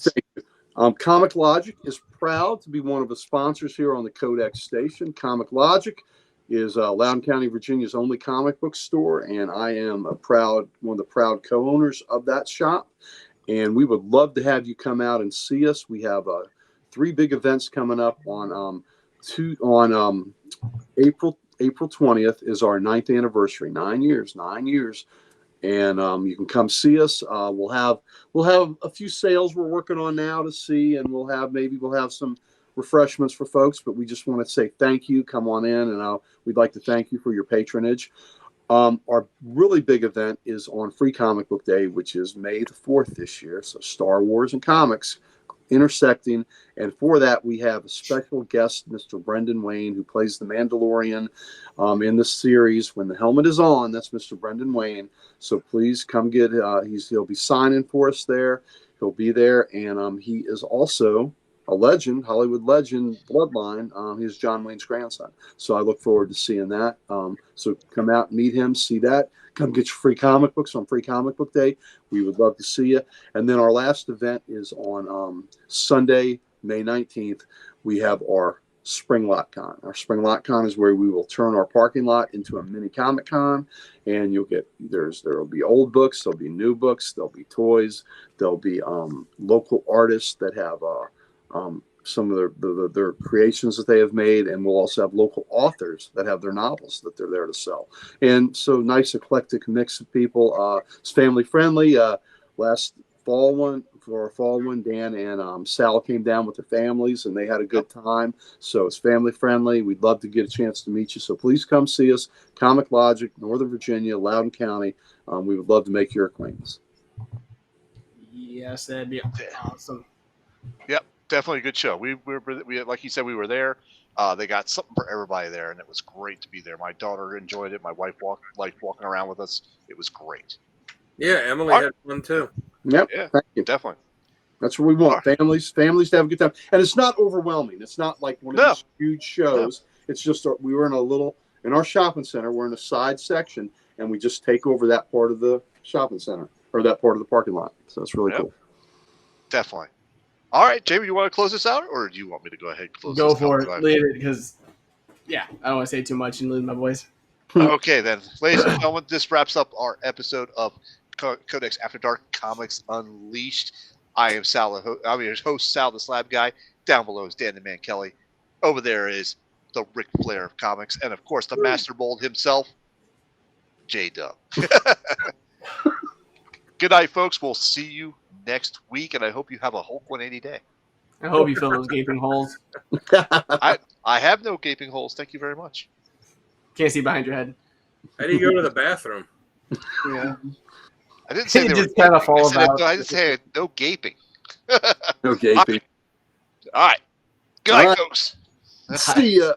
Comic Logic is proud to be one of the sponsors here on the Codex station. Comic Logic is Loudoun County, Virginia's only comic book store, and I am one of the proud co-owners of that shop. And we would love to have you come out and see us. We have 3 big events coming up on April 20th is our 9th anniversary. 9 years. And you can come see us. We'll have a few sales we're working on now to see, and we'll have some refreshments for folks. But we just want to say thank you. Come on in, and we'd like to thank you for your patronage. Our really big event is on Free Comic Book Day, which is May the 4th this year. So Star Wars and comics, intersecting. And for that, we have a special guest, Mr. Brendan Wayne, who plays the Mandalorian in this series. When the helmet is on, that's Mr. Brendan Wayne. So please come get. He'll be signing for us there. He'll be there, and he is also a legend, Hollywood legend, bloodline. He's John Wayne's grandson. So I look forward to seeing that. So come out and meet him, see that. Come get your free comic books on Free Comic Book Day. We would love to see you. And then our last event is on Sunday, May 19th. We have our Spring Lot Con. Our Spring Lot Con is where we will turn our parking lot into a mini Comic Con, and you'll get there will be old books, there'll be new books, there'll be toys, there'll be local artists that have some of their creations that they have made, and we'll also have local authors that have their novels that they're there to sell. And so nice eclectic mix of people. It's family friendly. Last fall one, for our fall one, Dan and Sal came down with their families, and they had a good time. So it's family friendly. We'd love to get a chance to meet you. So please come see us. Comic Logic, Northern Virginia, Loudoun County. We would love to make your acquaintance. Yes, that'd be awesome. Yep, definitely a good show. We like you said, we were there. They got something for everybody there, and it was great to be there. My daughter enjoyed it. My wife liked walking around with us. It was great. Yeah, Emily had fun too. Yep. Yeah, thank you. Definitely. That's what we want. Families to have a good time. And it's not overwhelming. It's not like one of these huge shows. No. It's just we were in our shopping center, we're in a side section, and we just take over that part of the shopping center or that part of the parking lot. So it's really cool. Definitely. All right, Jamie, you want to close this out, or do you want me to go ahead and close Go this for out? it. Leave it, because, I don't want to say too much and lose my voice. Okay, then. Ladies and gentlemen, this wraps up our episode of Codex After Dark Comics Unleashed. I am Sal. I'm your host, Sal the Slab Guy. Down below is Dan the Man Kelly. Over there is the Ric Flair of comics, and of course the Master Mold himself, J Dub. Good night, folks. We'll see you next week, and I hope you have a Hulk 180 day. I hope you fill those gaping holes. I have no gaping holes. Thank you very much. Can't see behind your head. How do you go to the bathroom? Yeah. I didn't say You they just were kind of gaping. fall about. I just said no gaping. No gaping. All right. Good night, folks. See ya.